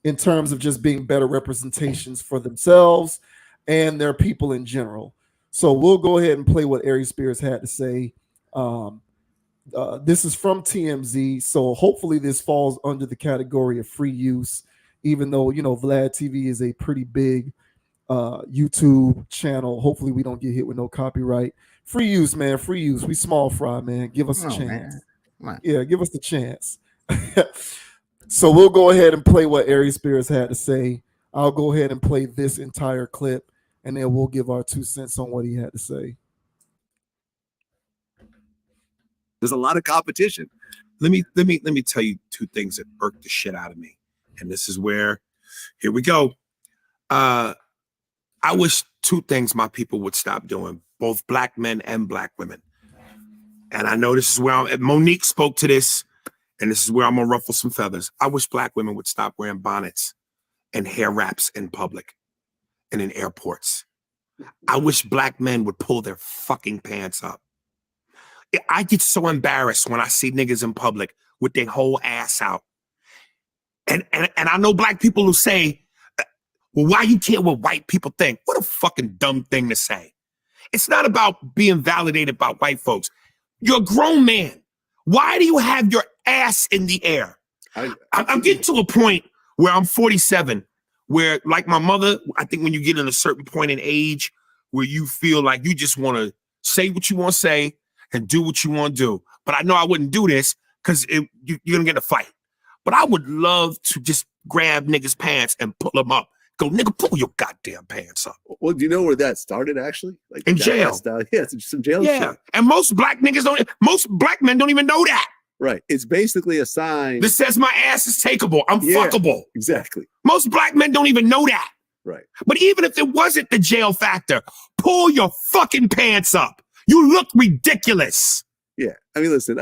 in terms of just being better representations for themselves and their people in general. So we'll go ahead and play what Aries Spears had to say. This is from TMZ, so hopefully this falls under the category of free use, even though, Vlad TV is a pretty big YouTube channel. Hopefully we don't get hit with no copyright. Free use, man. Free use. We small fry, man. Give us a chance. Yeah, give us the chance. So we'll go ahead and play what Aries Spears had to say. I'll go ahead and play this entire clip, and then we'll give our 2 cents on what he had to say. There's a lot of competition. Let me tell you two things that irk the shit out of me. And this is where, here we go. I wish two things my people would stop doing, both black men and black women. And I know this is where Monique spoke to this, and this is where I'm gonna ruffle some feathers. I wish black women would stop wearing bonnets and hair wraps in public and in airports. I wish black men would pull their fucking pants up. I get so embarrassed when I see niggas in public with their whole ass out. And I know black people who say, well, why you care what white people think? What a fucking dumb thing to say. It's not about being validated by white folks. You're a grown man. Why do you have your ass in the air? I'm getting to a point where I'm 47, where like my mother, I think when you get in a certain point in age where you feel like you just want to say what you want to say and do what you want to do. But I know I wouldn't do this because you're going to get in a fight. But I would love to just grab niggas' pants and pull them up. Go, nigga, pull your goddamn pants up. Well, do you know where that started, actually? Like in jail. Yeah, it's some jail shit. And most black men don't even know that. Right. It's basically a sign. This says my ass is takeable. I'm fuckable. Exactly. Most black men don't even know that. Right. But even if it wasn't the jail factor, pull your fucking pants up. You look ridiculous. Yeah. I mean, listen,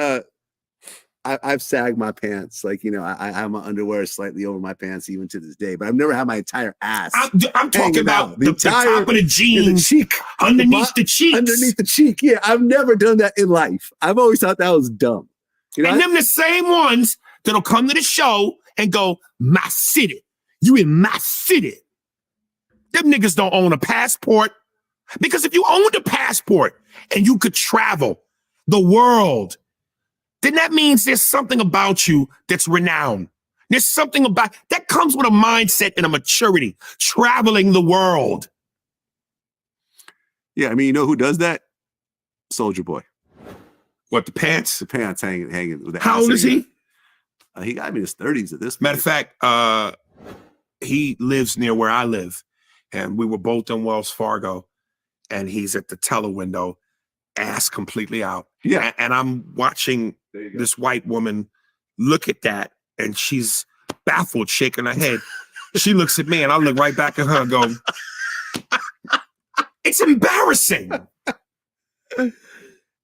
I've sagged my pants. Like, you know, I'm underwear slightly over my pants even to this day, but I've never had my entire ass. I'm talking about the top of the jeans, the cheek, underneath the cheeks. Underneath the cheek. Yeah. I've never done that in life. I've always thought that was dumb. You know, and them the same ones that'll come to the show and go, my city. You in my city. Them niggas don't own a passport. Because if you owned a passport and you could travel the world, then that means there's something about you that's renowned. There's something about that comes with a mindset and a maturity, traveling the world. Yeah, I mean, you know who does that? Soulja Boy. What, the pants? The pants hanging. With the How old is he? He got me in his 30s at this point. Matter of fact, he lives near where I live, and we were both in Wells Fargo, and he's at the teller window, ass completely out. Yeah. And I'm watching this white woman look at that, and she's baffled, shaking her head. She looks at me, and I look right back at her and go, it's embarrassing.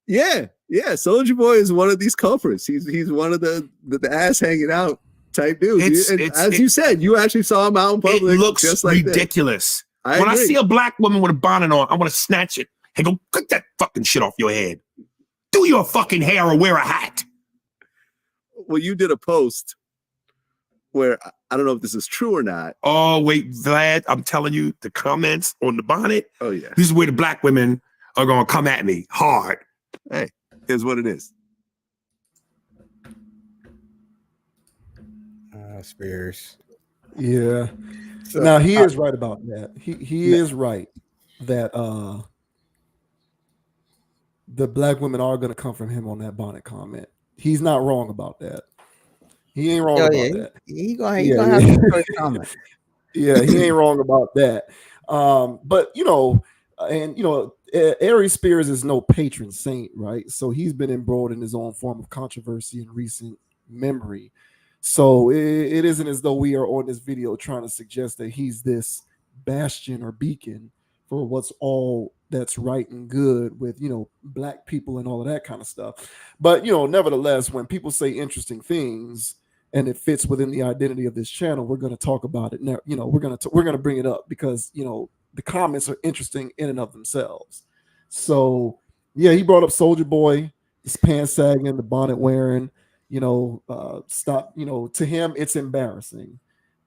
Yeah. Soulja Boy is one of these culprits. He's one of the ass hanging out type dudes. As you said, you actually saw him out in public. It looks just like ridiculous. When I see a black woman with a bonnet on, I want to snatch it and go, cut that fucking shit off your head. Do your fucking hair or wear a hat. Well, you did a post where I don't know if this is true or not. Oh, wait, Vlad, I'm telling you, the comments on the bonnet. Oh, yeah. This is where the black women are going to come at me hard. Hey, here's what it is. Spears. Yeah. So, now he is right about that. He is right that the black women are going to come from him on that bonnet comment. He's not wrong about that. He ain't wrong about that. He gonna have a first comment. Yeah, he ain't wrong about that. But you know, and you know, Aries Spears is no patron saint, right? So he's been embroiled in his own form of controversy in recent memory. So it isn't as though we are on this video trying to suggest that he's this bastion or beacon for what's all that's right and good with, you know, black people and all of that kind of stuff. But, you know, nevertheless, when people say interesting things and it fits within the identity of this channel, we're going to talk about it. Now, you know, we're going to bring it up because, you know, the comments are interesting in and of themselves. So, yeah, he brought up Soulja Boy, his pants sagging, the bonnet wearing, you know, stop, you know, to him, it's embarrassing.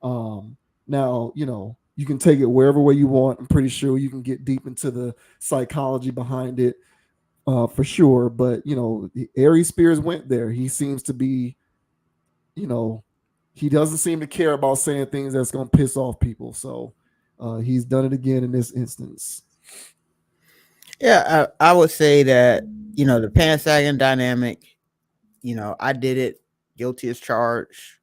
Now, you know, you can take it wherever way you want. I'm pretty sure you can get deep into the psychology behind it for sure. But, you know, Aries Spears went there. He seems to be, you know, he doesn't seem to care about saying things that's going to piss off people. So he's done it again in this instance. Yeah, I would say that, you know, the pants sagging dynamic, you know, I did it, guilty as charged.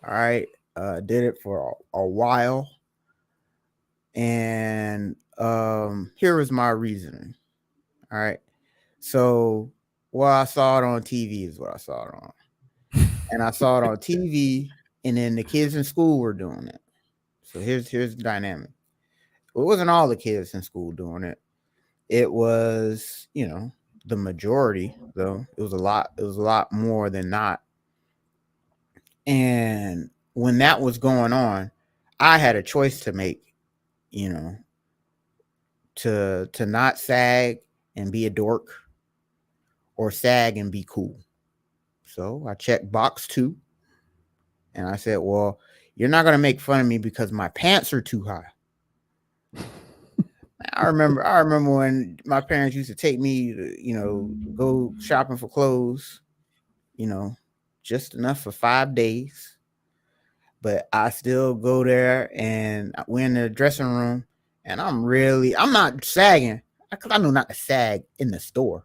All right. Did it for a while. And here was my reasoning. All right. So Well, I saw it on TV is what I saw it on. And I saw it on TV, and then the kids in school were doing it. So here's the dynamic. Well, it wasn't all the kids in school doing it. It was, the majority, though. It was a lot more than not. And when that was going on, I had a choice to make, to not sag and be a dork, or sag and be cool. So I checked box 2, and I said, well, you're not going to make fun of me because my pants are too high. I remember when my parents used to take me to, go shopping for clothes, just enough for 5 days. But I still go there, and we're in the dressing room, and I'm not sagging, because I know not to sag in the store,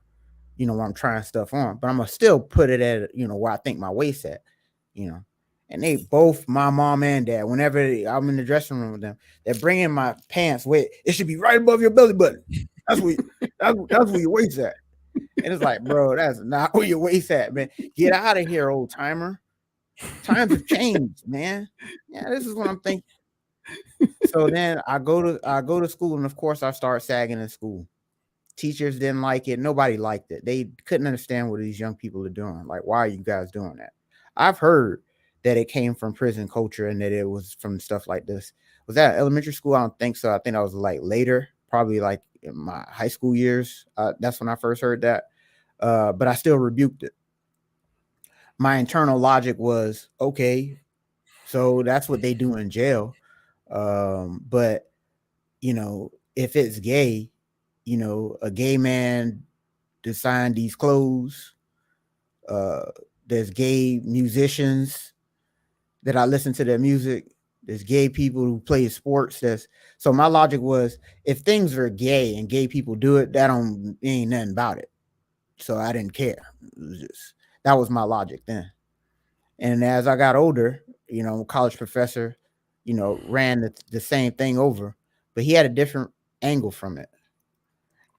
when I'm trying stuff on, but I'm going to still put it at, where I think my waist at, And they both, my mom and dad, whenever I'm in the dressing room with them, they're bringing my pants. Wait, it should be right above your belly button. That's where your waist at. And it's like, bro, that's not where your waist at, man. Get out of here, old timer. Times have changed, man. Yeah, this is what I'm thinking. So then I go to school, and of course I start sagging in school. Teachers didn't like it. Nobody liked it. They couldn't understand what these young people are doing. Like, why are you guys doing that? I've heard that it came from prison culture and that it was from stuff like this. Was that elementary school? I don't think so. I think I was like later, probably like in my high school years. That's when I first heard that. But I still rebuked it. My internal logic was, okay, so that's what they do in jail. But, if it's gay, a gay man designed these clothes. There's gay musicians that I listen to their music. There's gay people who play sports. So my logic was, if things are gay and gay people do it, ain't nothing about it. So I didn't care. That was my logic then. And as I got older, college professor, ran the same thing over, but he had a different angle from it.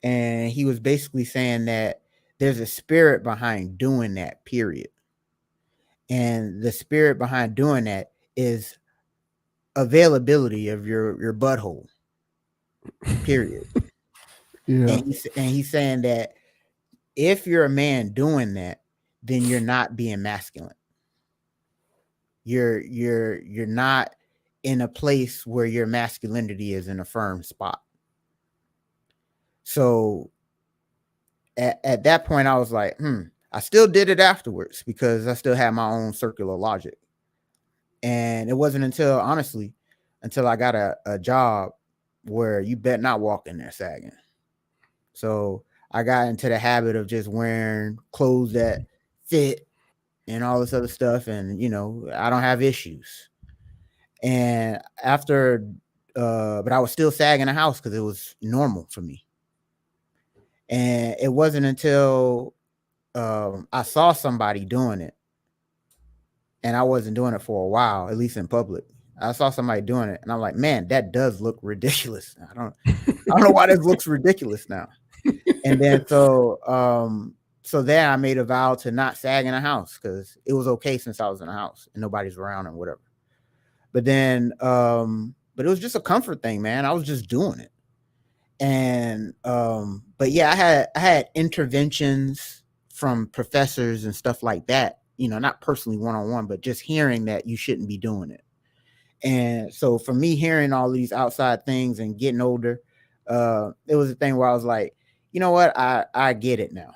And he was basically saying that there's a spirit behind doing that, period. And the spirit behind doing that is availability of your butthole, period. Yeah. And he's saying that if you're a man doing that, then you're not being masculine. You're not in a place where your masculinity is in a firm spot. So at that point, I was like, I still did it afterwards because I still had my own circular logic. And it wasn't until I got a job where you bet not walk in there sagging. So I got into the habit of just wearing clothes that fit and all this other stuff. And, I don't have issues. And after, but I was still sagging the house because it was normal for me. And it wasn't until I saw somebody doing it, and I wasn't doing it for a while, at least in public. I saw somebody doing it, and I'm like, man, that does look ridiculous. I don't know why this looks ridiculous now. And then so then I made a vow to not sag in a house because it was okay since I was in a house and nobody's around and whatever. But then, but it was just a comfort thing, man. I was just doing it. And but yeah, I had interventions from professors and stuff like that, not personally one-on-one, but just hearing that you shouldn't be doing it. And so for me, hearing all these outside things and getting older, it was a thing where I was like, you know what, I get it now.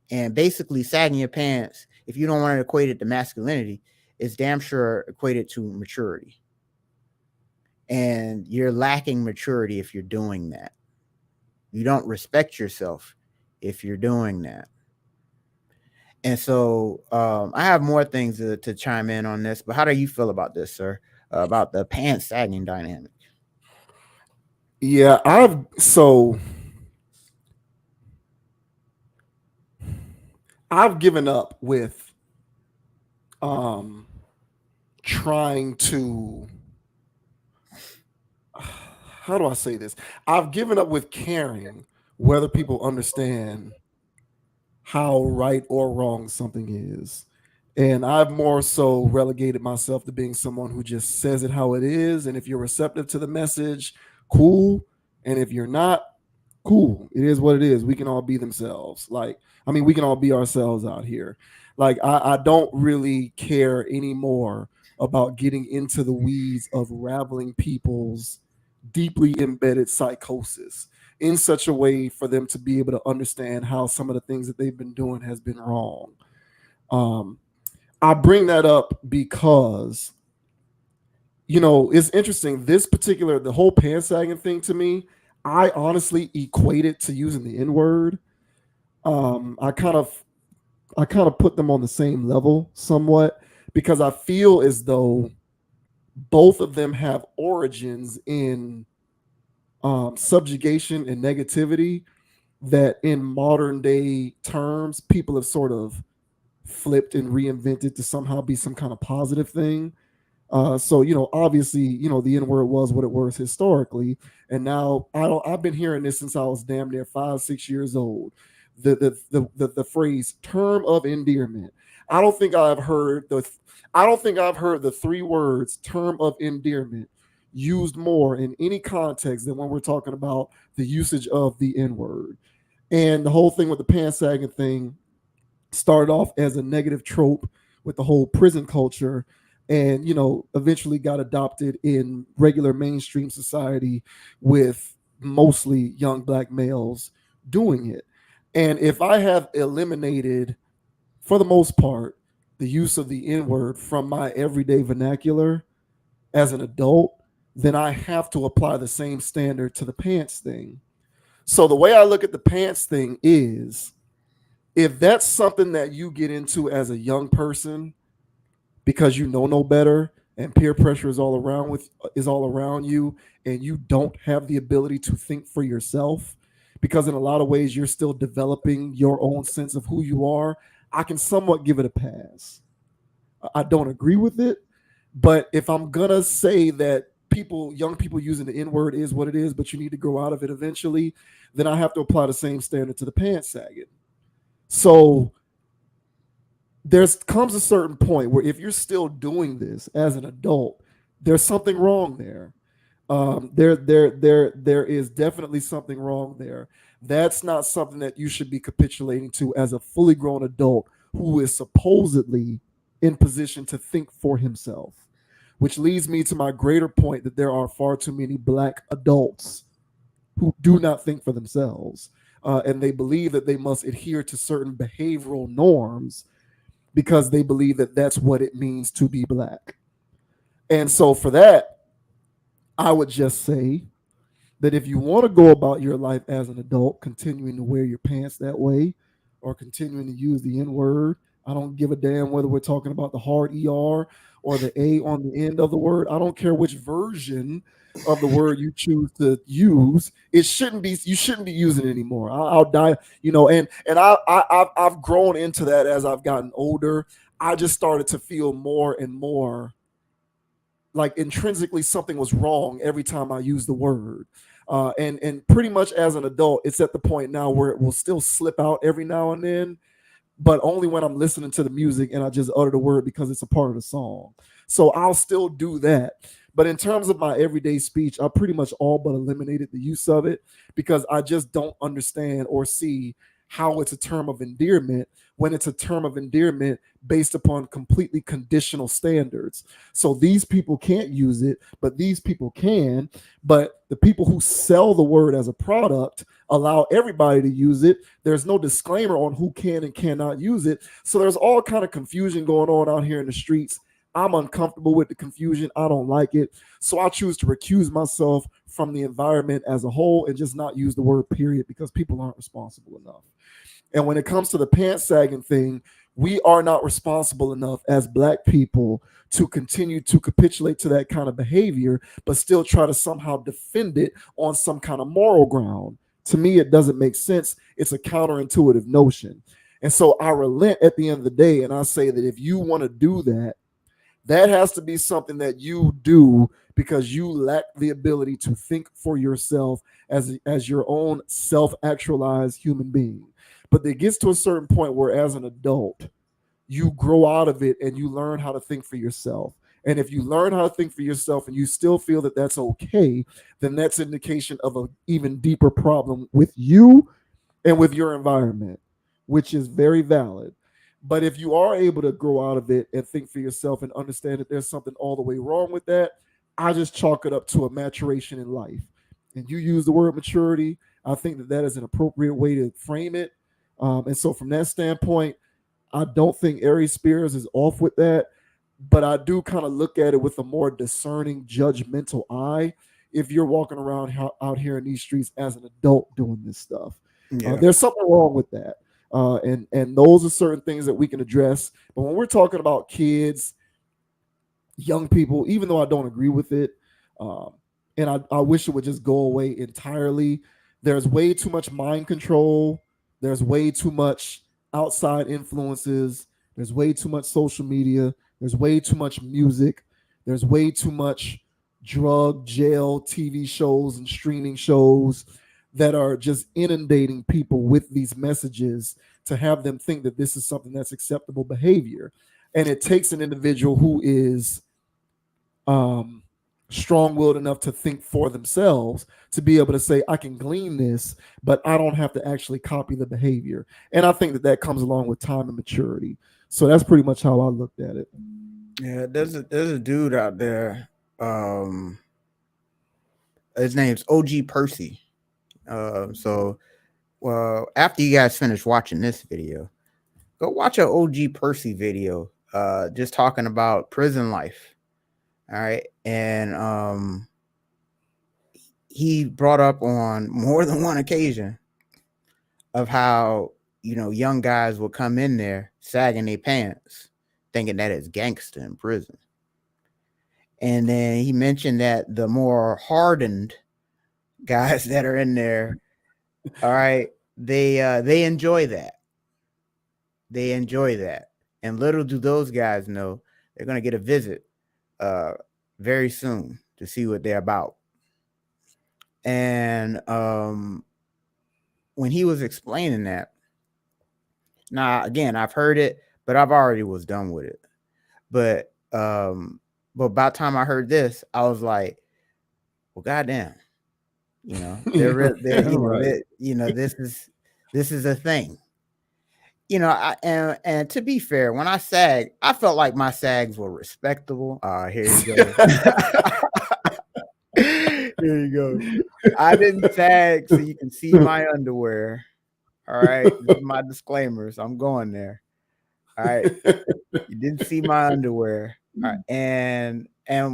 And basically sagging your pants, if you don't want to equate it to masculinity, is damn sure equated to maturity. And you're lacking maturity if you're doing that. You don't respect yourself if you're doing that. And so I have more things to chime in on this, but how do you feel about this, sir? About the pants sagging dynamic? Yeah, I've given up with trying to, how do I say this? I've given up with caring whether people understand how right or wrong something is. And I've more so relegated myself to being someone who just says it how it is. And if you're receptive to the message, cool. And if you're not, cool. It is what it is. We can all be themselves. We can all be ourselves out here. I don't really care anymore about getting into the weeds of raveling people's deeply embedded psychosis in such a way for them to be able to understand how some of the things that they've been doing has been wrong. I bring that up because, it's interesting. The whole pants sagging thing to me, I honestly equate it to using the N word. I kind of put them on the same level somewhat because I feel as though both of them have origins in subjugation and negativity that in modern day terms people have sort of flipped and reinvented to somehow be some kind of positive thing. So obviously, the N word was what it was historically, and now I've been hearing this since I was damn near 5-6 years old. The phrase "term of endearment." I don't think I've heard the 3 words "term of endearment" used more in any context than when we're talking about the usage of the N word. And the whole thing with the pants sagging thing started off as a negative trope with the whole prison culture, and eventually got adopted in regular mainstream society with mostly young black males doing it. And if I have eliminated, for the most part, the use of the N-word from my everyday vernacular as an adult, then I have to apply the same standard to the pants thing. So the way I look at the pants thing is, if that's something that you get into as a young person because you know no better and peer pressure is all around you, and you don't have the ability to think for yourself, because in a lot of ways you're still developing your own sense of who you are, I can somewhat give it a pass. I don't agree with it, but if I'm gonna say that young people using the N-word is what it is, but you need to grow out of it eventually, then I have to apply the same standard to the pants sagging. So comes a certain point where if you're still doing this as an adult, there's something wrong there. There is definitely something wrong there. That's not something that you should be capitulating to as a fully grown adult who is supposedly in position to think for himself. Which leads me to my greater point that there are far too many black adults who do not think for themselves. And they believe that they must adhere to certain behavioral norms because they believe that that's what it means to be black. And so for that, I would just say that if you want to go about your life as an adult, continuing to wear your pants that way or continuing to use the N-word, I don't give a damn whether we're talking about the hard ER or the A on the end of the word. I don't care which version of the word you choose to use. You shouldn't be using it anymore. I'll die, and I've grown into that as I've gotten older. I just started to feel more and more like intrinsically something was wrong every time I use the word. And pretty much as an adult, it's at the point now where it will still slip out every now and then, but only when I'm listening to the music and I just utter the word because it's a part of the song. So I'll still do that. But in terms of my everyday speech, I pretty much all but eliminated the use of it because I just don't understand or see how it's a term of endearment when it's a term of endearment based upon completely conditional standards. So these people can't use it, but these people can. But the people who sell the word as a product allow everybody to use it. There's no disclaimer on who can and cannot use it. So there's all kind of confusion going on out here in the streets. I'm uncomfortable with the confusion. I don't like it. So I choose to recuse myself from the environment as a whole and just not use the word period because people aren't responsible enough. And when it comes to the pants sagging thing, we are not responsible enough as black people to continue to capitulate to that kind of behavior, but still try to somehow defend it on some kind of moral ground. To me, it doesn't make sense. It's a counterintuitive notion. And so I relent at the end of the day, and I say that if you want to do that, that has to be something that you do because you lack the ability to think for yourself as your own self-actualized human being. but it gets to a certain point where, as an adult, you grow out of it and you learn how to think for yourself. And if you learn how to think for yourself and you still feel that that's okay, then that's indication of an even deeper problem with you and with your environment, which is very valid. But if you are able to grow out of it and think for yourself and understand that there's something all the way wrong with that, I just chalk it up to a maturation in life. And you use the word maturity. I think that that is an appropriate way to frame it. And so, from that standpoint, I don't think Aries Spears is off with that, but I do kind of look at it with a more discerning, judgmental eye. If you're walking around out here in these streets as an adult doing this stuff, there's something wrong with that. And those are certain things that we can address. But when we're talking about kids, young people, even though I don't agree with it, and I wish it would just go away entirely, there's way too much mind control. There's way too much outside influences. There's way too much social media. There's way too much music. There's way too much drug, jail, TV shows and streaming shows that are just inundating people with these messages to have them think that this is something that's acceptable behavior. And it takes an individual who is strong-willed enough to think for themselves to be able to say, I can glean this, but I don't have to actually copy the behavior. And I think that that comes along with time and maturity. So that's pretty much how I looked at it. Yeah, there's a dude out there. His name's OG Percy. So after you guys finish watching this video, go watch an OG Percy video, just talking about prison life. All right. And he brought up on more than one occasion of how, young guys will come in there sagging their pants, thinking that it's gangster in prison. And then he mentioned that the more hardened guys that are in there, all right, they enjoy that. They enjoy that. And little do those guys know they're going to get a visit very soon to see what they're about. And when he was explaining that, now again, I've heard it, but I've already was done with it. But by the time I heard this, I was like, well, goddamn, this is a thing. And to be fair, when I sag, I felt like my sags were respectable. Here you go. Here you go. I didn't sag so you can see my underwear. All right. This is my disclaimers. I'm going there. All right. You didn't see my underwear. All right. And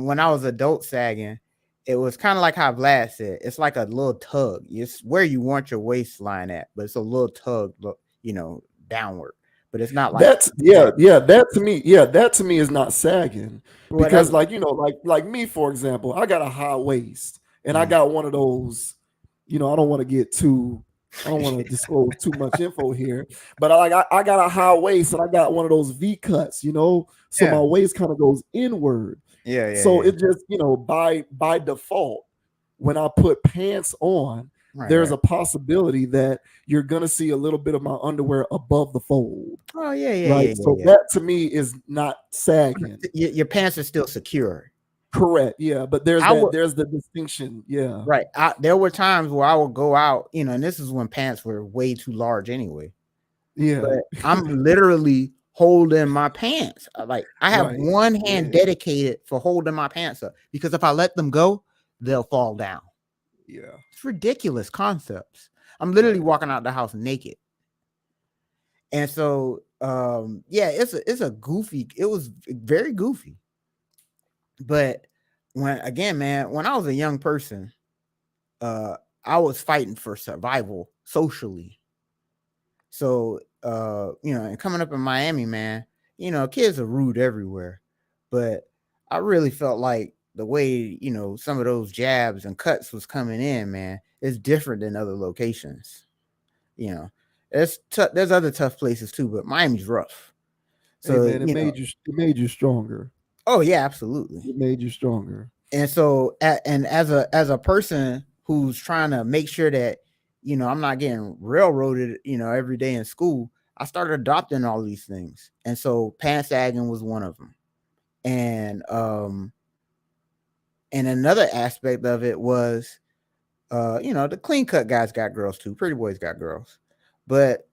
when I was adult sagging, it was kind of like how Vlad said, it's like a little tug. It's where you want your waistline at, but it's a little tug, downward. But it's not like that to me is not sagging. Because like me, for example, I got a high waist and I got one of those, I don't want to disclose too much info here, but I got a high waist and I got one of those V cuts, so my waist kind of goes inward. So it just, by default, when I put pants on, there's a possibility that you're gonna see a little bit of my underwear above the fold. Oh yeah. So that to me is not sagging. Your pants are still secure. Correct. Yeah, but there's the distinction. Yeah. Right. There were times where I would go out, and this is when pants were way too large anyway. Yeah. But I'm literally holding my pants. Like I have one hand dedicated for holding my pants up, because if I let them go, they'll fall down. Yeah. It's ridiculous concepts. I'm literally walking out the house naked. And so it's a goofy, it was very goofy. But when I was a young person, I was fighting for survival socially. So, and coming up in Miami, man, kids are rude everywhere. But I really felt like the way, some of those jabs and cuts was coming in, man, is different than other locations. There's other tough places too, but Miami's rough. So hey man, it made you stronger. Oh yeah, absolutely. It made you stronger. And so, as a person who's trying to make sure that I'm not getting railroaded, every day in school. I started adopting all these things. And so pants sagging was one of them. And another aspect of it was, the clean cut guys got girls too. Pretty boys got girls. But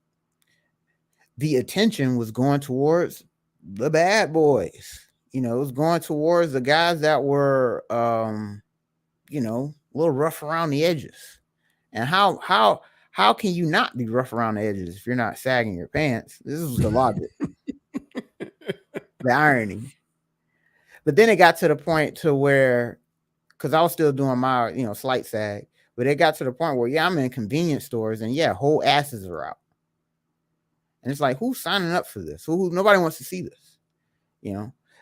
the attention was going towards the bad boys. It was going towards the guys that were, a little rough around the edges. And how can you not be rough around the edges if you're not sagging your pants? This is the logic, the irony. But then it got to the point to where, because I was still doing my, slight sag, but it got to the point where, I'm in convenience stores and whole asses are out. And it's like, who's signing up for this? Nobody wants to see this,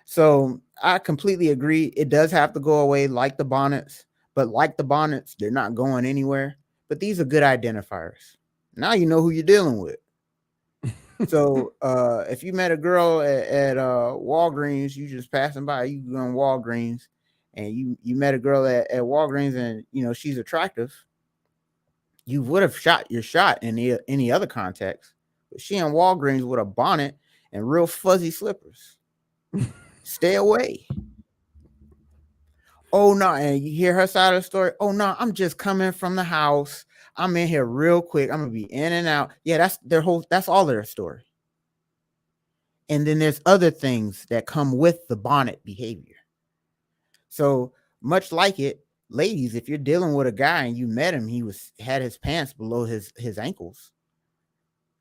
So I completely agree. It does have to go away, like the bonnets, but like the bonnets, they're not going anywhere. But these are good identifiers. Now you know who you're dealing with. So if you met a girl at Walgreens, you just passing by, you going Walgreens, and you met a girl at Walgreens, and she's attractive, you would have shot your shot in any other context. But she in Walgreens with a bonnet and real fuzzy slippers. Stay away. Oh no, and you hear her side of the story. Oh no, I'm just coming from the house. I'm in here real quick. I'm gonna be in and out. Yeah, that's all their story. And then there's other things that come with the bonnet behavior. So much like it, ladies, if you're dealing with a guy and you met him, he had his pants below his ankles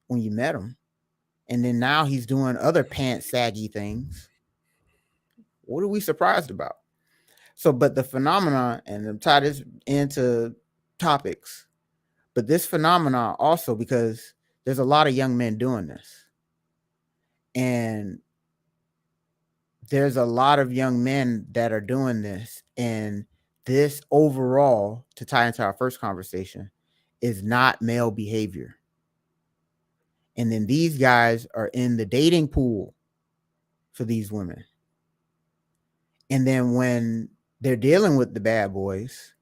when you met him, and then now he's doing other pants saggy things. What are we surprised about? So, but the phenomenon, and I'm tie this into topics, but this phenomenon also, because there's a lot of young men doing this. And there's a lot of young men that are doing this. And this overall, to tie into our first conversation, is not male behavior. And then these guys are in the dating pool for these women. And then when they're dealing with the bad boys,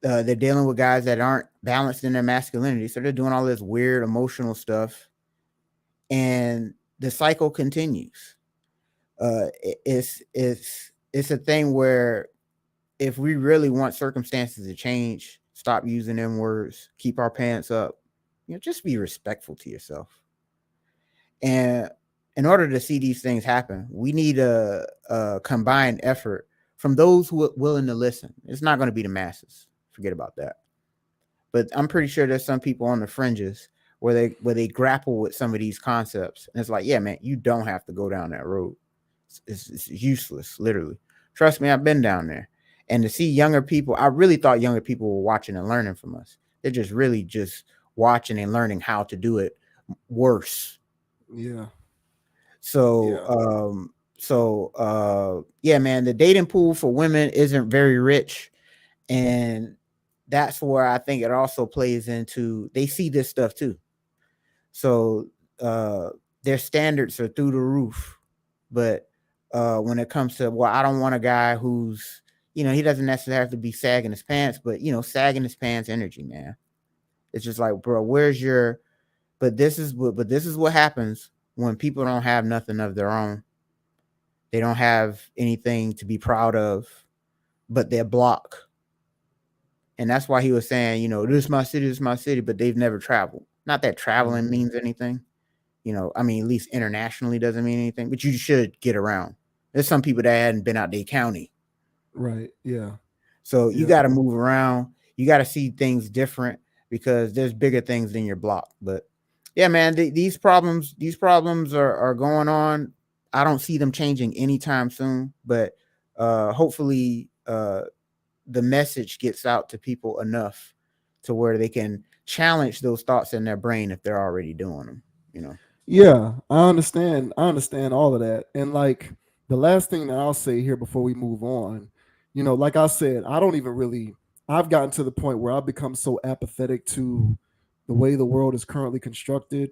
they're dealing with guys that aren't balanced in their masculinity. So they're doing all this weird emotional stuff. And the cycle continues. It's a thing where if we really want circumstances to change, stop using them words, keep our pants up, just be respectful to yourself. And in order to see these things happen, we need a combined effort from those who are willing to listen. It's not going to be the masses. Forget about that. But I'm pretty sure there's some people on the fringes where they grapple with some of these concepts. And it's like, yeah, man, you don't have to go down that road. It's useless, literally. Trust me, I've been down there. And to see younger people, I really thought younger people were watching and learning from us. They're just really just watching and learning how to do it worse. Yeah. So, man, the dating pool for women isn't very rich. And that's where I think it also plays into, they see this stuff too. So their standards are through the roof. But when it comes to, well, I don't want a guy who's, he doesn't necessarily have to be sagging his pants, but, sagging his pants energy, man. It's just like, bro, where's your, but this is what happens when people don't have nothing of their own. They don't have anything to be proud of, but they're blocked. And that's why he was saying, this is my city, but they've never traveled. Not that traveling means anything. At least internationally doesn't mean anything, but you should get around. There's some people that hadn't been out their county. Right. Yeah. So you got to move around. You got to see things different because there's bigger things than your block. But yeah, man, these problems are going on. I don't see them changing anytime soon, but hopefully the message gets out to people enough to where they can challenge those thoughts in their brain if they're already doing them, Yeah, I understand all of that. And like the last thing that I'll say here before we move on, like I said, I've gotten to the point where I've become so apathetic to the way the world is currently constructed.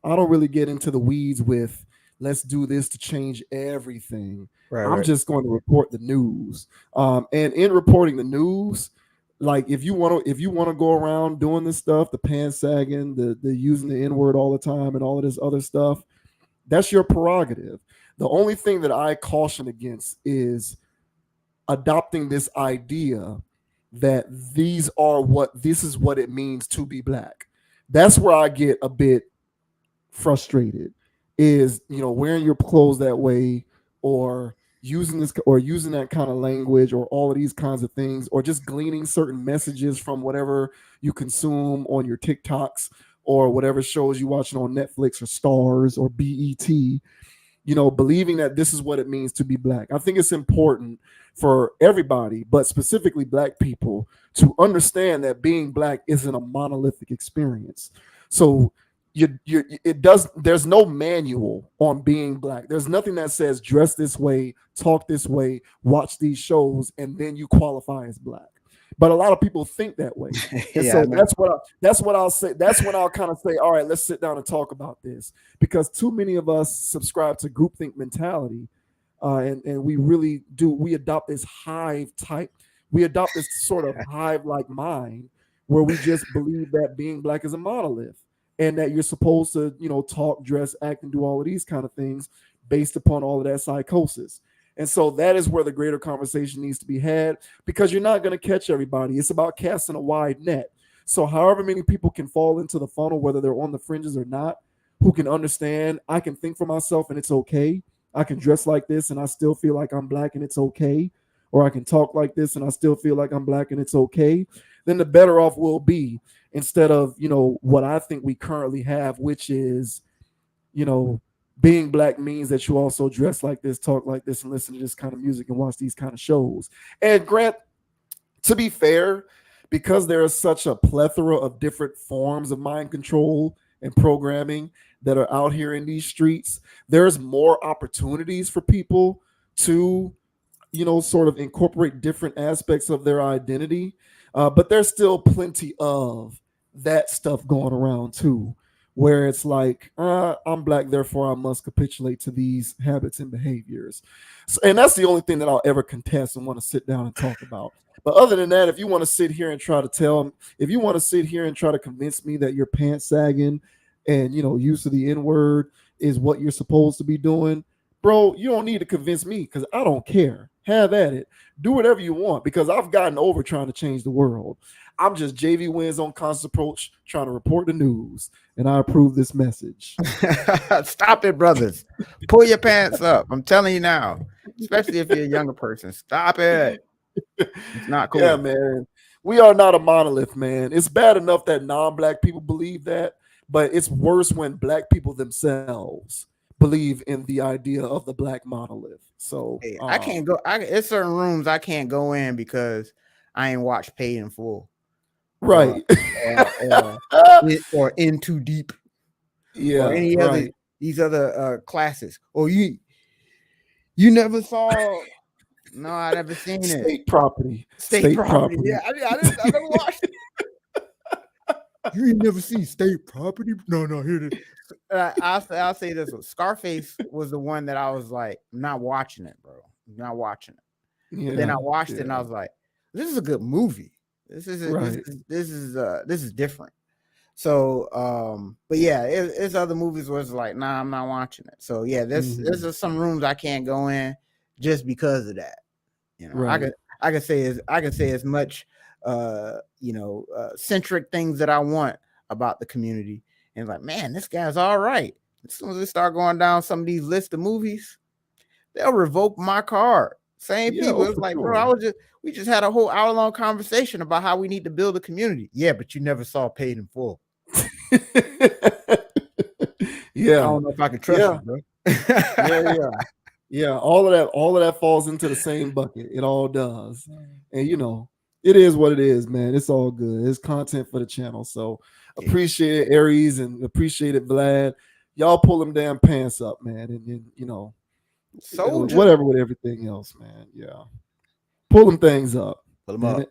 I don't really get into the weeds with let's do this to change everything. I'm just going to report the news. And in reporting the news, Like if you want to go around doing this stuff, the pants sagging, the using the N-word all the time and all of this other stuff, that's your prerogative. The only thing that I caution against is adopting this idea that this is what it means to be black. That's where I get a bit frustrated, is, wearing your clothes that way, or using that kind of language, or all of these kinds of things, or just gleaning certain messages from whatever you consume on your TikToks or whatever shows you watching on Netflix or Stars or BET, believing that this is what it means to be black. I think it's important for everybody, but specifically black people, to understand that being black isn't a monolithic experience. So there's no manual on being black. There's nothing that says dress this way, talk this way, watch these shows, and then you qualify as black. But a lot of people think that way. And Yeah, so I know. that's what I'll say. That's when I'll kind of say, all right, let's sit down and talk about this. Because too many of us subscribe to groupthink mentality. And we really do. We adopt this sort of hive-like mind where we just believe that being black is a monolith, and that you're supposed to, talk, dress, act, and do all of these kind of things based upon all of that psychosis. And so that is where the greater conversation needs to be had, because you're not going to catch everybody. It's about casting a wide net. So however many people can fall into the funnel, whether they're on the fringes or not, who can understand, I can think for myself and it's okay. I can dress like this and I still feel like I'm black and it's okay. Or I can talk like this and I still feel like I'm black and it's okay. Then the better off we'll be, instead of, what I think we currently have, which is, being black means that you also dress like this, talk like this, and listen to this kind of music and watch these kind of shows. And Grant, to be fair, because there is such a plethora of different forms of mind control and programming that are out here in these streets, there's more opportunities for people to, sort of incorporate different aspects of their identity. But there's still plenty of that stuff going around too, where it's like, I'm black, therefore I must capitulate to these habits and behaviors. So, and that's the only thing that I'll ever contest and want to sit down and talk about. But other than that, if you want to sit here and try to convince me that your pants sagging and, use of the N-word is what you're supposed to be doing, bro, you don't need to convince me, because I don't care. Have at it. Do whatever you want, because I've gotten over trying to change the world. I'm just JV Wins on Constant Approach, trying to report the news, and I approve this message. Stop it, brothers. Pull your pants up. I'm telling you now, especially if you're a younger person. Stop it. It's not cool. Yeah, man. We are not a monolith, man. It's bad enough that non-black people believe that, but it's worse when black people themselves believe in the idea of the black monolith. So Hey, I can't go. It's certain rooms I can't go in because I ain't watched Paid in Full. Right. Or In Too Deep. Yeah. Or any right. other these other classes. Or you never saw. No, I never seen it. State property. State property. Yeah, I never watched it. You ain't never seen State Property? No, here it is. I'll say this one. Scarface was the one that I was like, I'm not watching it, bro. I'm not watching it. Yeah, then I watched it and I was like, this is a good movie. This is different. So but yeah, it's other movies where it's like, nah, I'm not watching it. So yeah, there's some rooms I can't go in just because of that. Right. I can say as much centric things that I want about the community, and like, man, this guy's all right. As soon as they start going down some of these lists of movies, they'll revoke my card. Same people. It's like, sure. Bro, we just had a whole hour-long conversation about how we need to build a community. Yeah, but you never saw Paid in Full. Yeah. I don't know if I can trust you, bro. Yeah. All of that falls into the same bucket. It all does. And it is what it is, man. It's all good. It's content for the channel. So appreciate it, Aries, and appreciate it, Vlad. Y'all pull them damn pants up, man. And Soulja. Whatever with everything else, man. Yeah. Pull them things up. Pull them up.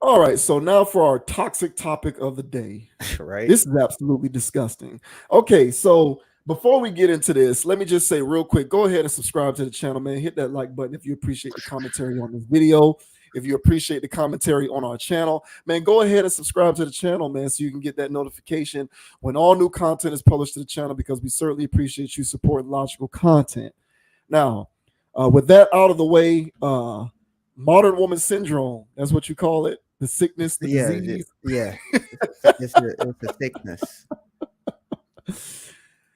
All right. So now for our toxic topic of the day. Right. This is absolutely disgusting. Okay. So Before we get into this, let me just say real quick, go ahead and subscribe to the channel, man. Hit that like button if you appreciate the commentary on this video. If you appreciate the commentary on our channel, man, go ahead and subscribe to the channel, man, so you can get that notification when all new content is published to the channel, because we certainly appreciate you supporting logical content. Now, with that out of the way, modern woman syndrome, that's what you call it. The sickness, the disease. Yeah. It's a sickness.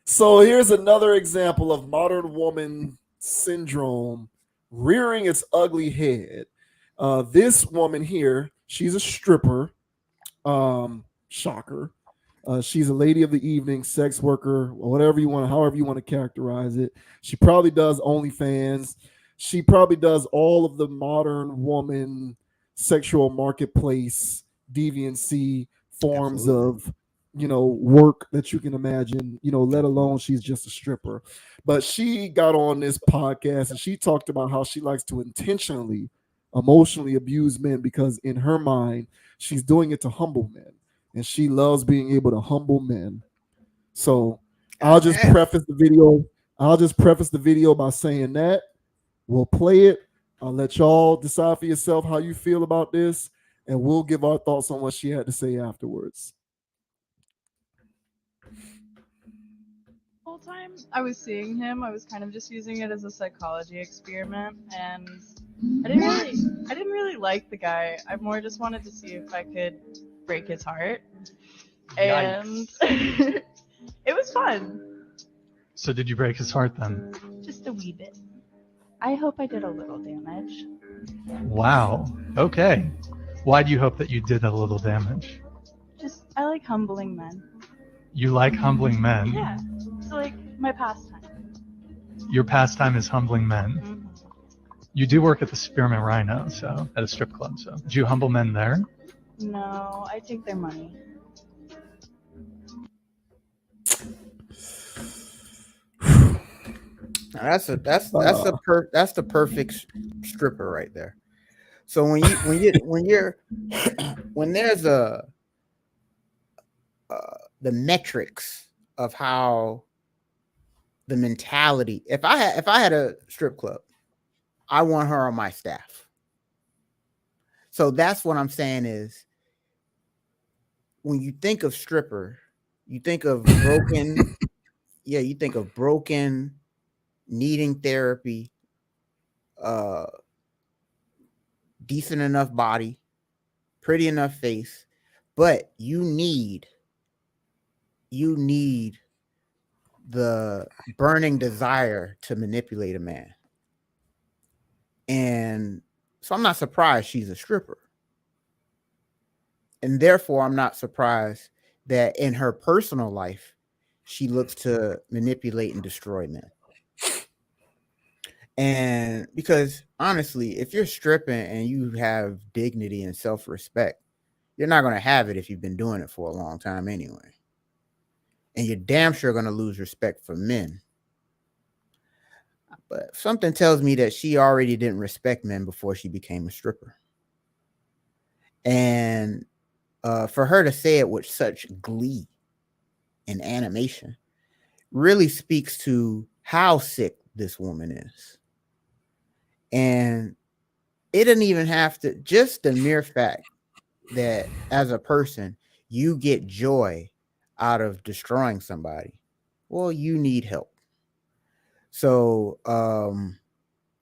So here's another example of modern woman syndrome rearing its ugly head. This woman here, she's a stripper. Shocker. She's a lady of the evening, sex worker, whatever you want, however you want to characterize it. She probably does OnlyFans. She probably does all of the modern woman sexual marketplace deviancy forms of work that you can imagine, let alone she's just a stripper. But she got on this podcast and she talked about how she likes to intentionally emotionally abuse men, because in her mind, she's doing it to humble men, and she loves being able to humble men. So I'll just preface the video by saying that we'll play it. I'll let y'all decide for yourself how you feel about this, and we'll give our thoughts on what she had to say afterwards. Whole time I was seeing him, I was kind of just using it as a psychology experiment, and I didn't really like the guy. I more just wanted to see if I could break his heart, and it was fun. So did you break his heart then? Just a wee bit. I hope I did a little damage. Wow. Okay. Why do you hope that you did a little damage? Just I like humbling men. You like humbling men? Yeah. So like my pastime. Your pastime is humbling men. Mm-hmm. You do work at the Spearmint Rhino, so at a strip club. So do you humble men there? No, I take their money. That's the perfect stripper right there. So when there's the metrics of how the mentality. If I had a strip club, I want her on my staff. So that's what I'm saying is, when you think of stripper, you think of broken. Yeah, you think of broken, needing therapy, decent enough body, pretty enough face, but you need the burning desire to manipulate a man. And so I'm not surprised she's a stripper. And therefore, I'm not surprised that in her personal life, she looks to manipulate and destroy men. And because honestly, if you're stripping and you have dignity and self-respect, you're not going to have it if you've been doing it for a long time anyway. And you're damn sure going to lose respect for men. But something tells me that she already didn't respect men before she became a stripper. And for her to say it with such glee and animation really speaks to how sick this woman is. And it didn't even have to, just the mere fact that as a person, you get joy out of destroying somebody. Well, you need help. So,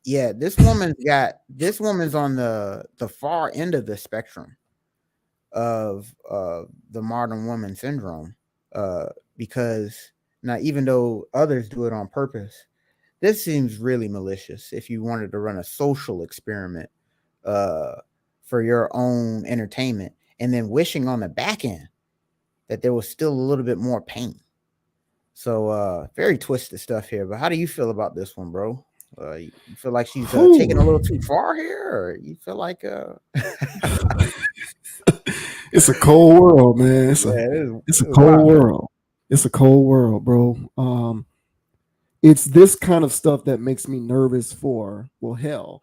yeah, this woman's on the far end of the spectrum of the modern woman syndrome, because now, even though others do it on purpose, this seems really malicious. If you wanted to run a social experiment for your own entertainment, and then wishing on the back end that there was still a little bit more pain. So very twisted stuff here. But how do you feel about this one, bro? You feel like she's taking a little too far here, or you feel like it's a cold world, man. It's a cold world. It's a cold world, bro. It's this kind of stuff that makes me nervous for, well, hell,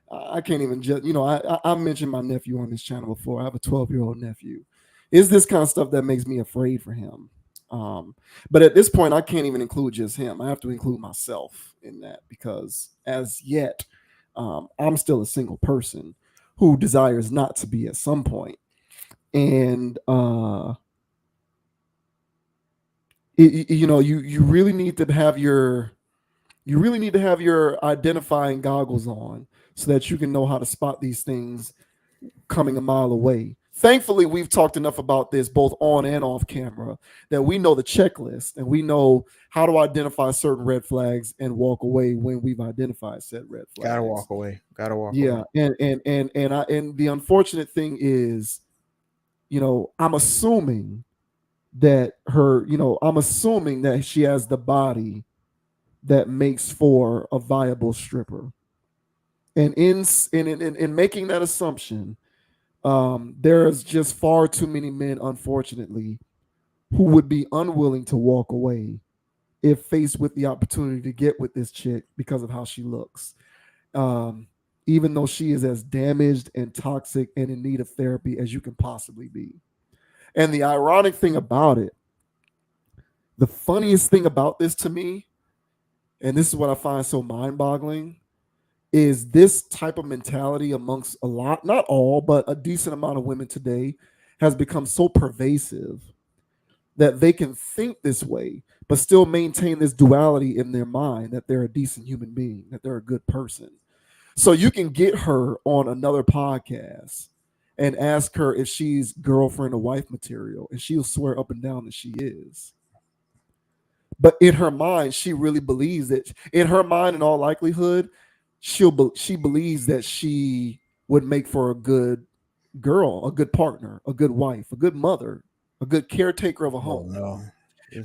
I can't even just, I mentioned my nephew on this channel before. I have a 12-year-old nephew. It's this kind of stuff that makes me afraid for him. But at this point, I can't even include just him. I have to include myself in that because as yet, I'm still a single person who desires not to be at some point. And you really need to have your identifying goggles on so that you can know how to spot these things coming a mile away. Thankfully, we've talked enough about this both on and off camera that we know the checklist and we know how to identify certain red flags and walk away when we've identified said red flags. Gotta walk away. Yeah, and the unfortunate thing is, I'm assuming that she has the body that makes for a viable stripper. And in making that assumption, there's just far too many men, unfortunately, who would be unwilling to walk away if faced with the opportunity to get with this chick because of how she looks. Even though she is as damaged and toxic and in need of therapy as you can possibly be. And the ironic thing about it, the funniest thing about this to me, and this is what I find so mind-boggling, is this type of mentality amongst a lot, not all, but a decent amount of women today has become so pervasive that they can think this way, but still maintain this duality in their mind that they're a decent human being, that they're a good person. So you can get her on another podcast and ask her if she's girlfriend or wife material, and she'll swear up and down that she is. But in her mind, she really believes that. In her mind, in all likelihood, she believes that she would make for a good girl, a good partner, a good wife, a good mother, a good caretaker of a home. No.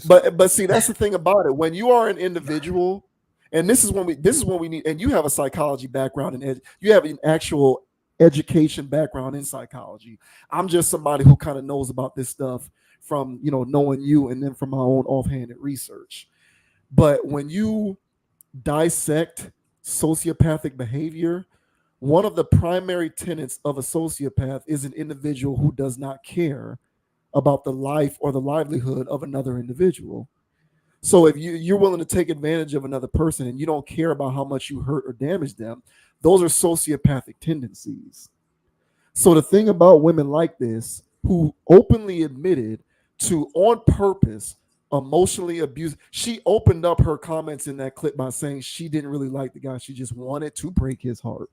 But see, that's the thing about it. When you are an individual, and this is when we need, and you have a psychology background and you have an actual education background in psychology. I'm just somebody who kind of knows about this stuff from knowing you and then from my own offhanded research. But when you dissect sociopathic behavior, one of the primary tenets of a sociopath is an individual who does not care about the life or the livelihood of another individual. So if you're willing to take advantage of another person and you don't care about how much you hurt or damage them, those are sociopathic tendencies. So the thing about women like this who openly admitted to, on purpose, emotionally abuse. She opened up her comments in that clip by saying she didn't really like the guy. She just wanted to break his heart.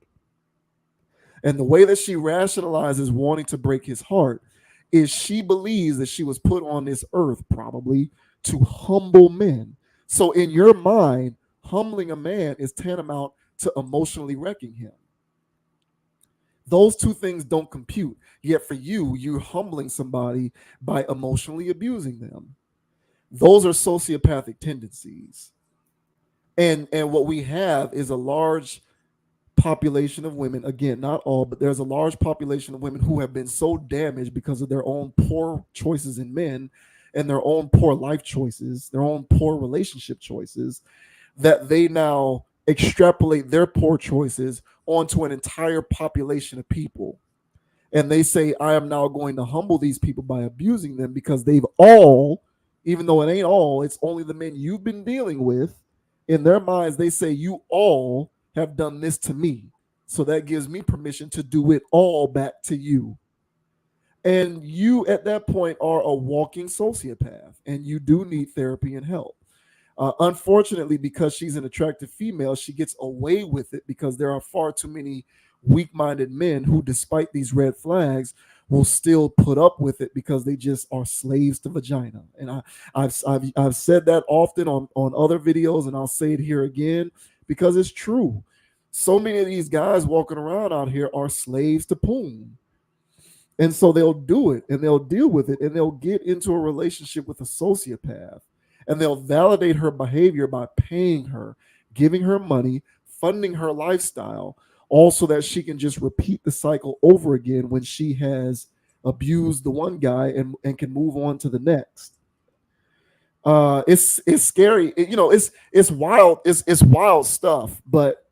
And the way that she rationalizes wanting to break his heart is she believes that she was put on this earth probably to humble men. So in your mind, humbling a man is tantamount to emotionally wrecking him. Those two things don't compute. Yet for you, you're humbling somebody by emotionally abusing them. Those are sociopathic tendencies. And what we have is a large population of women, again, not all, but there's a large population of women who have been so damaged because of their own poor choices in men and their own poor life choices, their own poor relationship choices, that they now extrapolate their poor choices onto an entire population of people. And they say, I am now going to humble these people by abusing them because they've all, even though it ain't all, it's only the men you've been dealing with. In their minds, they say, you all have done this to me. So that gives me permission to do it all back to you. And you, at that point, are a walking sociopath, and you do need therapy and help. Unfortunately, because she's an attractive female, she gets away with it because there are far too many weak-minded men who, despite these red flags, will still put up with it because they just are slaves to vagina. And I've said that often on other videos, and I'll say it here again because it's true. So many of these guys walking around out here are slaves to poon. And so they'll do it and they'll deal with it and they'll get into a relationship with a sociopath and they'll validate her behavior by paying her, giving her money, funding her lifestyle, all so that she can just repeat the cycle over again when she has abused the one guy and can move on to the next. It's scary. It's wild. It's wild stuff. But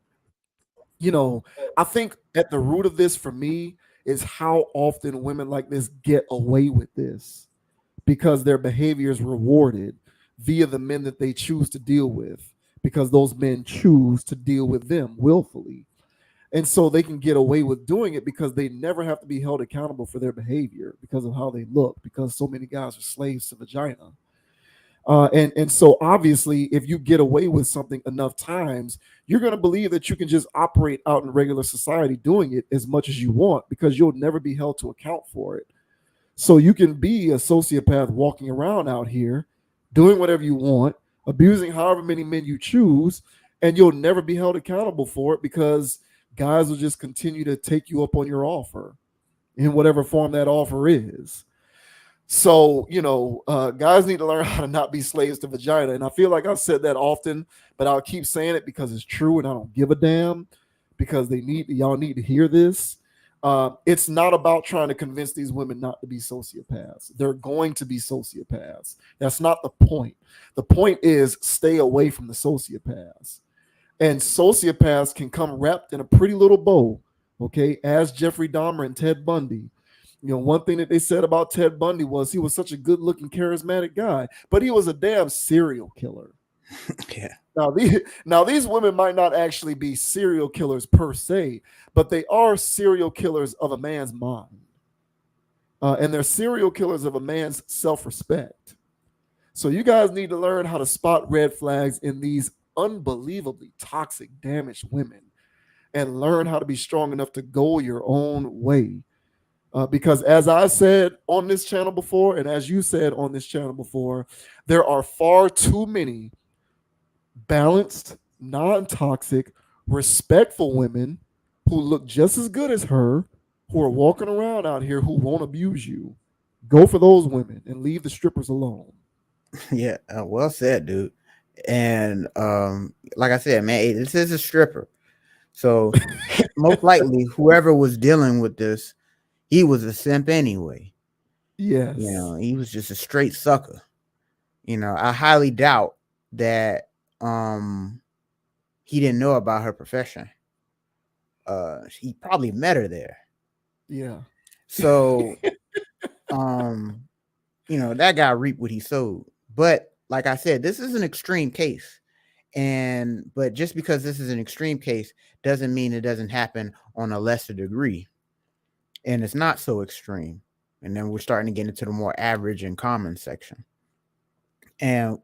I think at the root of this for me is how often women like this get away with this. because their behavior is rewarded via the men that they choose to deal with, because those men choose to deal with them willfully. And so they can get away with doing it because they never have to be held accountable for their behavior because of how they look, because so many guys are slaves to vagina. And so obviously, if you get away with something enough times, you're going to believe that you can just operate out in regular society doing it as much as you want, because you'll never be held to account for it. So you can be a sociopath walking around out here doing whatever you want, abusing however many men you choose, and you'll never be held accountable for it, because guys will just continue to take you up on your offer in whatever form that offer is. So, guys need to learn how to not be slaves to vagina. And I feel like I've said that often, but I'll keep saying it because it's true and I don't give a damn, because y'all need to hear this. It's not about trying to convince these women not to be sociopaths. They're going to be sociopaths. That's not the point. The point is stay away from the sociopaths. And sociopaths can come wrapped in a pretty little bow, okay, as Jeffrey Dahmer and Ted Bundy. One thing that they said about Ted Bundy was he was such a good-looking, charismatic guy, but he was a damn serial killer. Yeah. Now these women might not actually be serial killers per se, but they are serial killers of a man's mind. And they're serial killers of a man's self-respect. So you guys need to learn how to spot red flags in these unbelievably toxic, damaged women, and learn how to be strong enough to go your own way. Because as I said on this channel before, and as you said on this channel before, there are far too many balanced, non-toxic, respectful women who look just as good as her, who are walking around out here who won't abuse you. Go for those women and leave the strippers alone. Yeah, well said, dude. And like I said, man, this is a stripper. So most likely whoever was dealing with this, he was a simp anyway. Yes. He was just a straight sucker. I highly doubt that he didn't know about her profession. He probably met her there. Yeah. So that guy reaped what he sowed. But like I said, this is an extreme case. But just because this is an extreme case doesn't mean it doesn't happen on a lesser degree. And it's not so extreme. And then we're starting to get into the more average and common section. And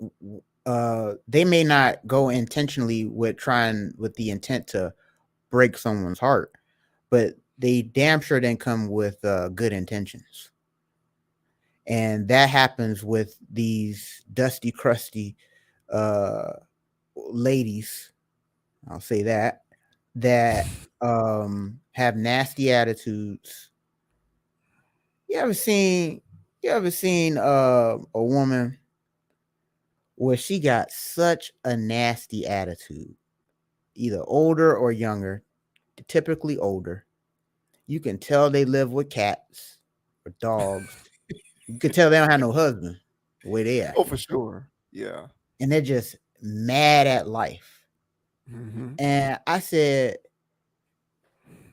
they may not go intentionally with the intent to break someone's heart, but they damn sure didn't come with good intentions. And that happens with these dusty, crusty ladies, I'll say that have nasty attitudes. You ever seen a woman where she got such a nasty attitude, either older or younger, typically older? You can tell they live with cats or dogs. You can tell they don't have no husband the way they are. Oh, for sure. Yeah. And they're just mad at life. Mm-hmm. And I said,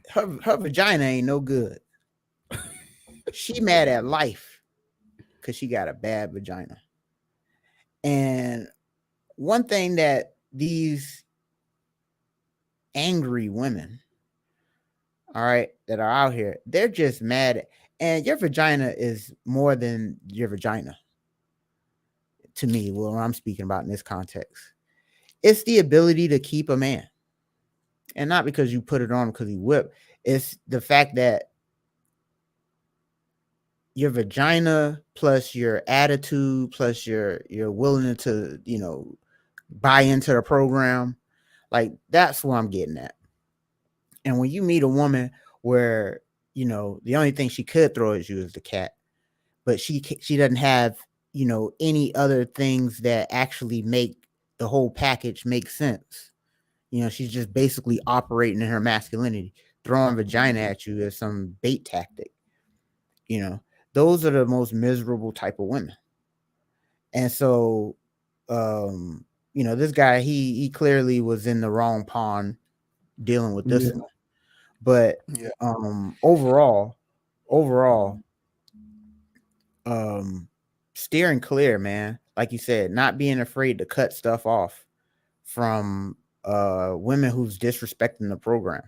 her vagina ain't no good. She mad at life because she got a bad vagina. And one thing that these angry women, all right, that are out here, they're just mad at, and your vagina is more than your vagina. To me, what I'm speaking about in this context, it's the ability to keep a man. And not because you put it on because he whipped. It's the fact that your vagina plus your attitude plus your willingness to, buy into the program, like that's what I'm getting at. And when you meet a woman where, the only thing she could throw at you is the cat, but she doesn't have, any other things that actually make the whole package make sense. She's just basically operating in her masculinity, throwing vagina at you as some bait tactic. Those are the most miserable type of women. And so, this guy, he clearly was in the wrong pond dealing with this one. But overall, steering clear, man. Like you said, not being afraid to cut stuff off from women who's disrespecting the program.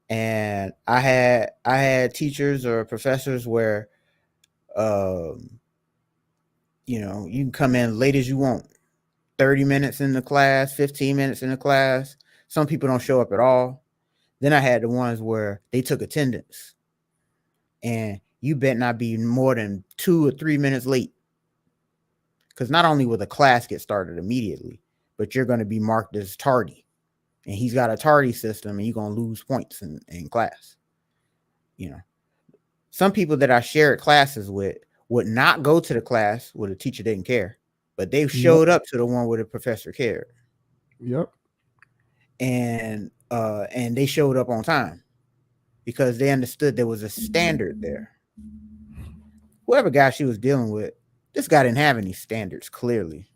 And I had teachers or professors where you know, you can come in late as you want. 30 minutes in the class, 15 minutes in the class. Some people don't show up at all. Then I had the ones where they took attendance. And you bet not be more than 2 or 3 minutes late. Because not only will the class get started immediately, but you're going to be marked as tardy. And he's got a tardy system and you're going to lose points in class. You know, some people that I shared classes with would not go to the class where the teacher didn't care, but they showed up to the one where the professor cared. Yep. And they showed up on time because they understood there was a standard there. Whoever guy she was dealing with, this guy didn't have any standards, clearly.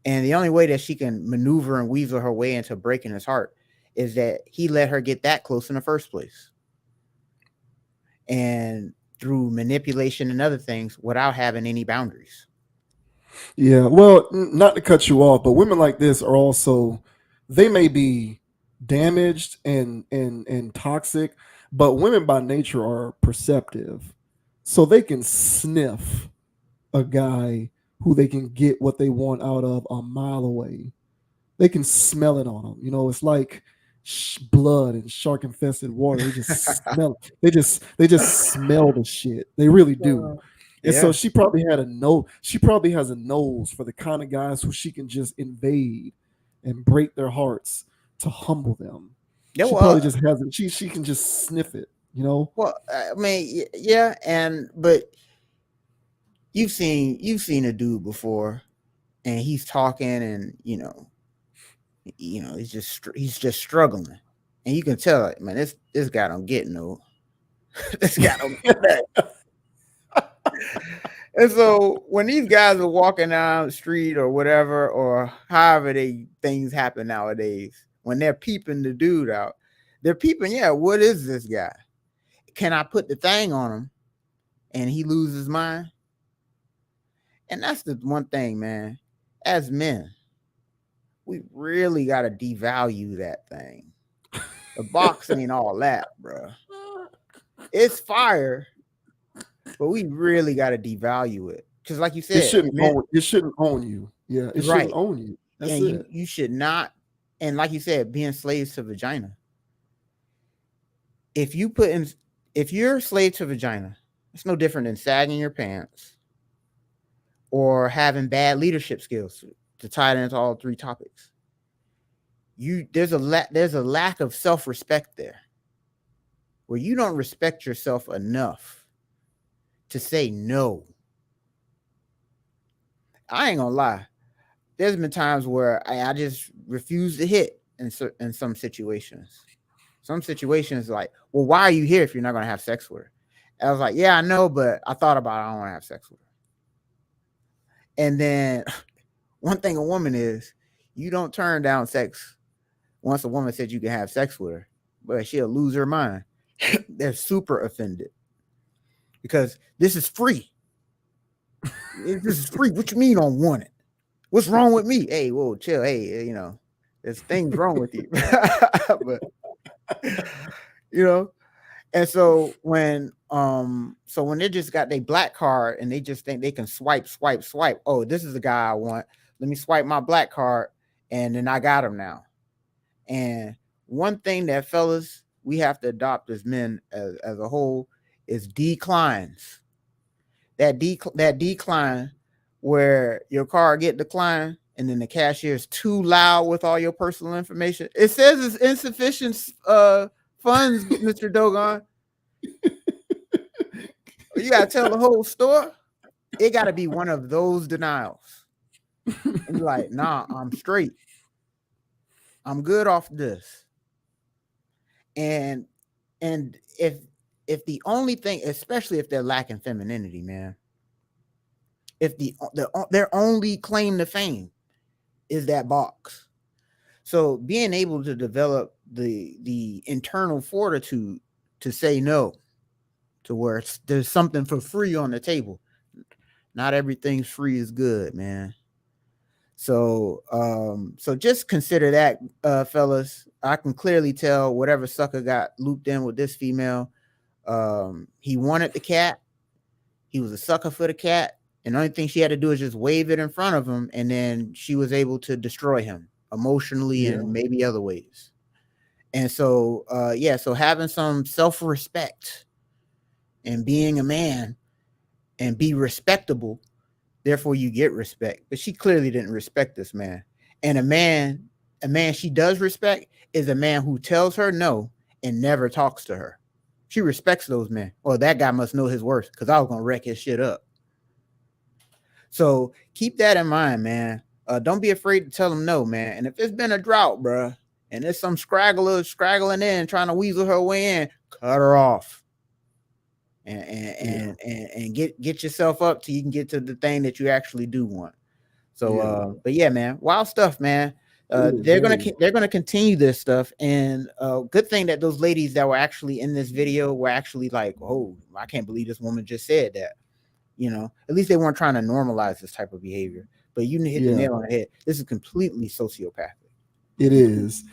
And the only way that she can maneuver and weasel her way into breaking his heart is that he let her get that close in the first place. And through manipulation and other things without having any boundaries. Yeah, well, not to cut you off, but women like this are also, they may be damaged and toxic, but women by nature are perceptive. So they can sniff a guy who they can get what they want out of a mile away. They can smell it on them. You know, it's like blood and shark infested water. They just smell it. They just smell the shit. They really do. And so she probably had a nose. She probably has a nose for the kind of guys who she can just invade and break their hearts to humble them. Yeah, she probably just has it. She can just sniff it, you know? Well, I mean, yeah, but you've seen a dude before and he's talking and you know, he's just struggling. And you can tell, like, man, this guy don't get no. This guy don't get that. And so when these guys are walking down the street or whatever, or however things happen nowadays, when they're peeping the dude out, they're peeping, yeah, what is this guy? Can I put the thing on him and he loses his mind? And that's the one thing, man. As men, we really got to devalue that thing. The box ain't all that, bro. It's fire. But we really got to devalue it. Because like you said, it shouldn't own you. Yeah, it shouldn't own you. That's it. You should not. And like you said, being slaves to vagina. If you're a slave to vagina, it's no different than sagging your pants or having bad leadership skills, to tie it into all three topics. There's a lack of self-respect there, where you don't respect yourself enough to say no. I ain't gonna lie. There's been times where I just refuse to hit in some situations. Some situations like, well, why are you here if you're not gonna have sex with her? And I was like, yeah, I know, but I thought about it. I don't want to have sex with her. And then one thing a woman is, you don't turn down sex once a woman said you can have sex with her, but she'll lose her mind. They're super offended. Because this is free. This is free. What you mean on want it? What's wrong with me? Hey, whoa, chill. Hey, you know, there's things wrong with you. But you know, and so when they just got their black card and they just think they can swipe. Oh, this is the guy I want. Let me swipe my black card, and then I got him now. And one thing that fellas we have to adopt as men as a whole is declines. That decline where your card get declined and then the cashier is too loud with all your personal information. It says it's insufficient funds, Mr. Dogon. You gotta tell the whole store. It gotta be one of those denials. And you're like, nah, I'm straight. I'm good off this. And if the only thing, especially if they're lacking femininity, man, if their only claim to fame is that box. So being able to develop the internal fortitude to say no, to where there's something for free on the table. Not everything's free is good, man. So so just consider that, fellas. I can clearly tell whatever sucker got looped in with this female, he wanted the cat. He was a sucker for the cat, and the only thing she had to do is just wave it in front of him, and then she was able to destroy him emotionally and maybe other ways. And so so having some self-respect and being a man and be respectable, therefore you get respect. But she clearly didn't respect this man. And a man she does respect is a man who tells her no and never talks to her. She respects those men. Well, that guy must know his worth, because I was gonna wreck his shit up. So keep that in mind, man. Don't be afraid to tell him no, man. And if it's been a drought, bruh, and there's some scraggling in trying to weasel her way in, cut her off. And get yourself up till you can get to the thing that you actually do want. So but yeah, man, wild stuff, man. They're gonna continue this stuff, and good thing that those ladies that were actually in this video were actually like, oh, I can't believe this woman just said that. You know, at least they weren't trying to normalize this type of behavior. But you hit the nail on the head. This is completely sociopathic. It is.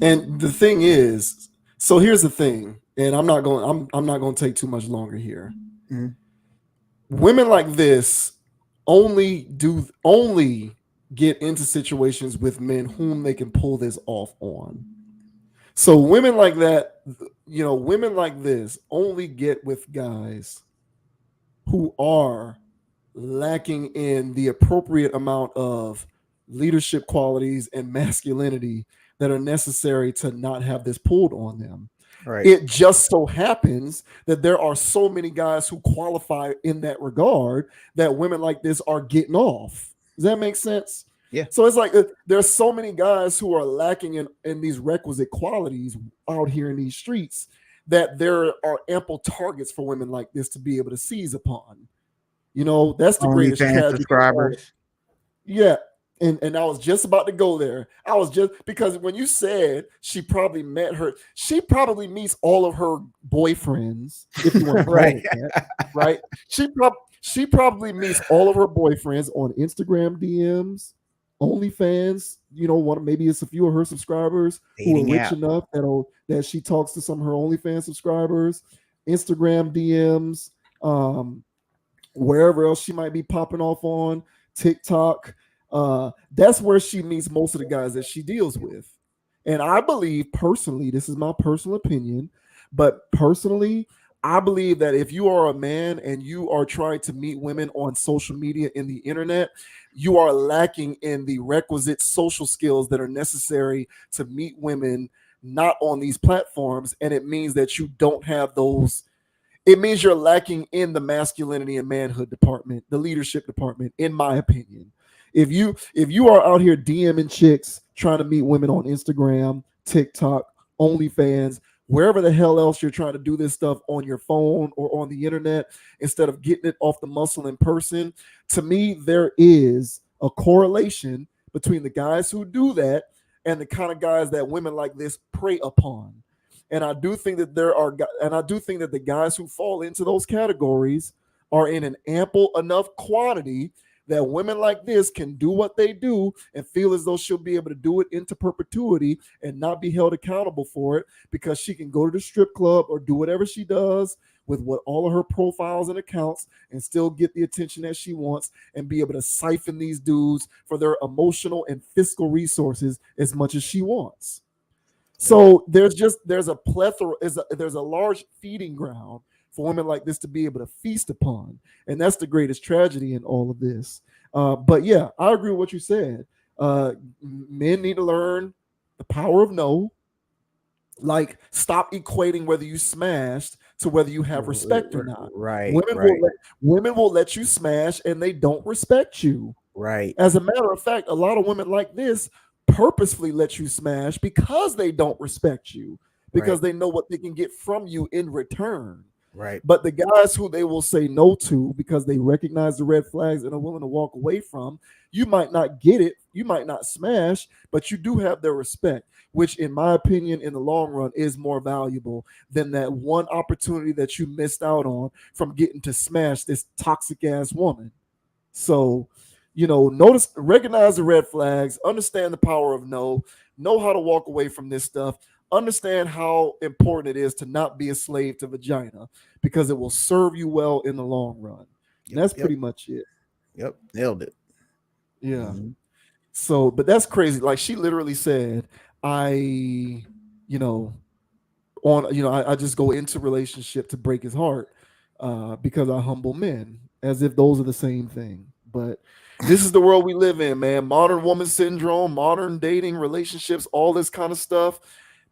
And the thing is, so here's the thing, and I'm not going to take too much longer here. Mm-hmm. Women like this only get into situations with men whom they can pull this off on. So women like that, women like this only get with guys who are lacking in the appropriate amount of leadership qualities and masculinity that are necessary to not have this pulled on them. Right. It just so happens that there are so many guys who qualify in that regard that women like this are getting off. Does that make sense? Yeah. So it's like there's so many guys who are lacking in these requisite qualities out here in these streets that there are ample targets for women like this to be able to seize upon. That's the greatest tragedy. Subscribers. Yeah. And I was just about to go there. Because when you said she probably meets all of her boyfriends, if you want to call it that, right? She probably meets all of her boyfriends on Instagram DMs, OnlyFans. Maybe it's a few of her subscribers who are rich enough that she talks to some of her OnlyFans subscribers, Instagram DMs, wherever else she might be popping off on, TikTok. That's where she meets most of the guys that she deals with. And I believe personally, this is my personal opinion, but personally, I believe that if you are a man and you are trying to meet women on social media in the internet, you are lacking in the requisite social skills that are necessary to meet women not on these platforms. And it means that you don't have those. It means you're lacking in the masculinity and manhood department, the leadership department, in my opinion. If you are out here DMing chicks trying to meet women on Instagram, TikTok, OnlyFans, wherever the hell else you're trying to do this stuff on your phone or on the internet, instead of getting it off the muscle in person, to me, there is a correlation between the guys who do that and the kind of guys that women like this prey upon. And I do think that the guys who fall into those categories are in an ample enough quantity that women like this can do what they do and feel as though she'll be able to do it into perpetuity and not be held accountable for it, because she can go to the strip club or do whatever she does with all of her profiles and accounts and still get the attention that she wants and be able to siphon these dudes for their emotional and fiscal resources as much as she wants. So there's a plethora, there's a large feeding ground for women like this to be able to feast upon. And that's the greatest tragedy in all of this. But yeah, I agree with what you said. Men need to learn the power of no. Like, stop equating whether you smashed to whether you have respect or not. Right. Women will let you smash and they don't respect you. Right. As a matter of fact, a lot of women like this purposefully let you smash because they don't respect you, because they know what they can get from you in return. Right. But the guys who they will say no to because they recognize the red flags and are willing to walk away from, you might not get it, you might not smash, but you do have their respect, which in my opinion in the long run is more valuable than that one opportunity that you missed out on from getting to smash this toxic ass woman. So, recognize the red flags, understand the power of no, know how to walk away from this stuff, understand how important it is to not be a slave to vagina because it will serve you well in the long run. And that's pretty much it. Yep, nailed it. Yeah. Mm-hmm. So, but that's crazy. Like she literally said, I just go into relationship to break his heart because I humble men, as if those are the same thing. But this is the world we live in, man. Modern woman syndrome, modern dating, relationships, all this kind of stuff.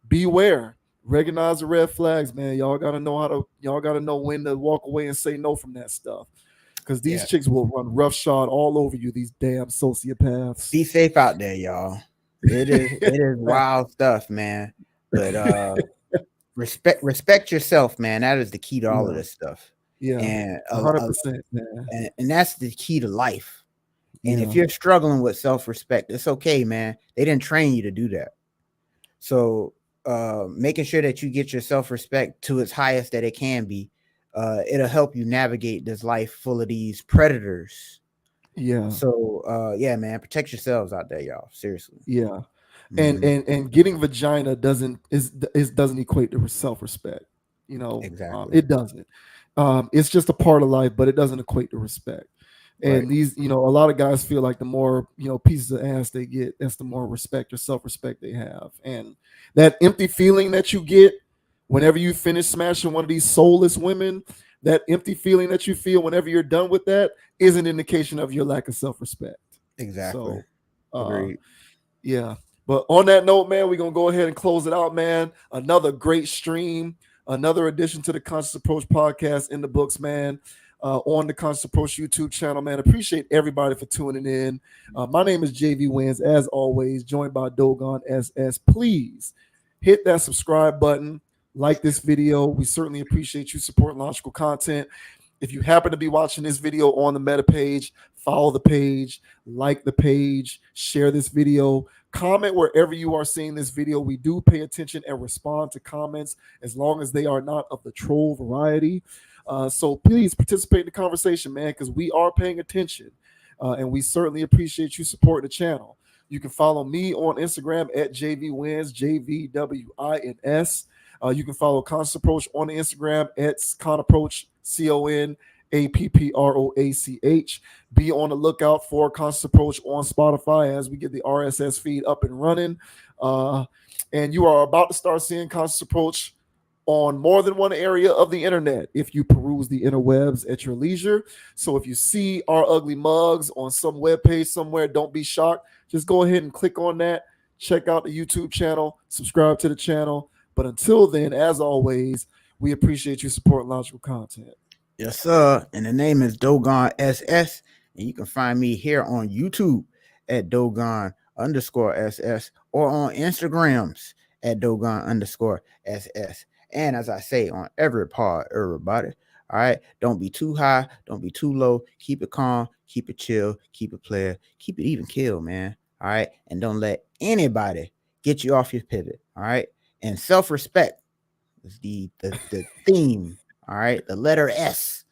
Beware. Recognize the red flags, man. Y'all gotta know when to walk away and say no from that stuff. Because these chicks will run roughshod all over you, these damn sociopaths. Be safe out there, y'all. It is wild stuff, man. But respect yourself, man. That is the key to all of this stuff. Yeah, and 100%, man. And that's the key to life. And if you're struggling with self-respect, it's okay, man. They didn't train you to do that. So making sure that you get your self-respect to its highest that it can be, it'll help you navigate this life full of these predators. Yeah. So yeah, man, protect yourselves out there, y'all. Seriously. Yeah. And getting vagina doesn't equate to self-respect. Exactly. It doesn't. It's just a part of life, but it doesn't equate to respect. And these, a lot of guys feel like the more, pieces of ass they get, that's the more respect or self-respect they have. And that empty feeling that you get whenever you finish smashing one of these soulless women, that empty feeling that you feel whenever you're done with that is an indication of your lack of self-respect. Exactly. So, agreed. Yeah. But on that note, man, we're going to go ahead and close it out, man. Another great stream, another addition to the Conscious Approach podcast in the books, man. On the Conscious Approach YouTube channel, man. Appreciate everybody for tuning in. My name is JV Wins, as always, joined by Dogon SS. Please hit that subscribe button, like this video. We certainly appreciate you supporting logical content. If you happen to be watching this video on the Meta page, follow the page, like the page, share this video, comment wherever you are seeing this video. We do pay attention and respond to comments as long as they are not of the troll variety. So please participate in the conversation, man, because we are paying attention. And we certainly appreciate you supporting the channel. You can follow me on Instagram at JVWins, JVWINS. You can follow Conscious Approach on the Instagram at ConApproach, CONAPPROACH. Be on the lookout for Conscious Approach on Spotify as we get the RSS feed up and running. And you are about to start seeing Conscious Approach on more than one area of the internet if you peruse the interwebs at your leisure. So if you see our ugly mugs on some webpage somewhere, don't be shocked. Just go ahead and click on that. Check out the YouTube channel. Subscribe to the channel. But until then, as always, we appreciate you supporting logical content. Yes, sir. And the name is Dogon SS. And you can find me here on YouTube at Dogon_SS or on Instagrams at Dogon_SS. And as I say on every pod, everybody, all right, don't be too high, don't be too low. Keep it calm, keep it chill, keep it player, keep it even kill, man. All right. And don't let anybody get you off your pivot. All right. And self-respect is the theme. All right. The letter S.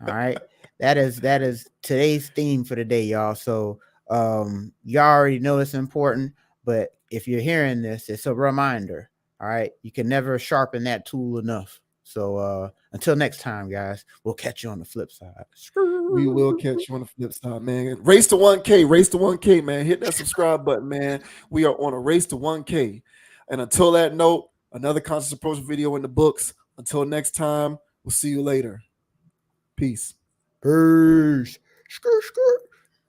All right. That is today's theme for the day, y'all. So y'all already know it's important, but if you're hearing this, it's a reminder. All right. You can never sharpen that tool enough. So until next time, guys, we'll catch you on the flip side. We will catch you on the flip side, man. Race to 1K, race to 1K, man. Hit that subscribe button, man. We are on a race to 1K. And until that note, another Conscious Approach video in the books. Until next time, we'll see you later. Peace. Peace. Skirt, skirt.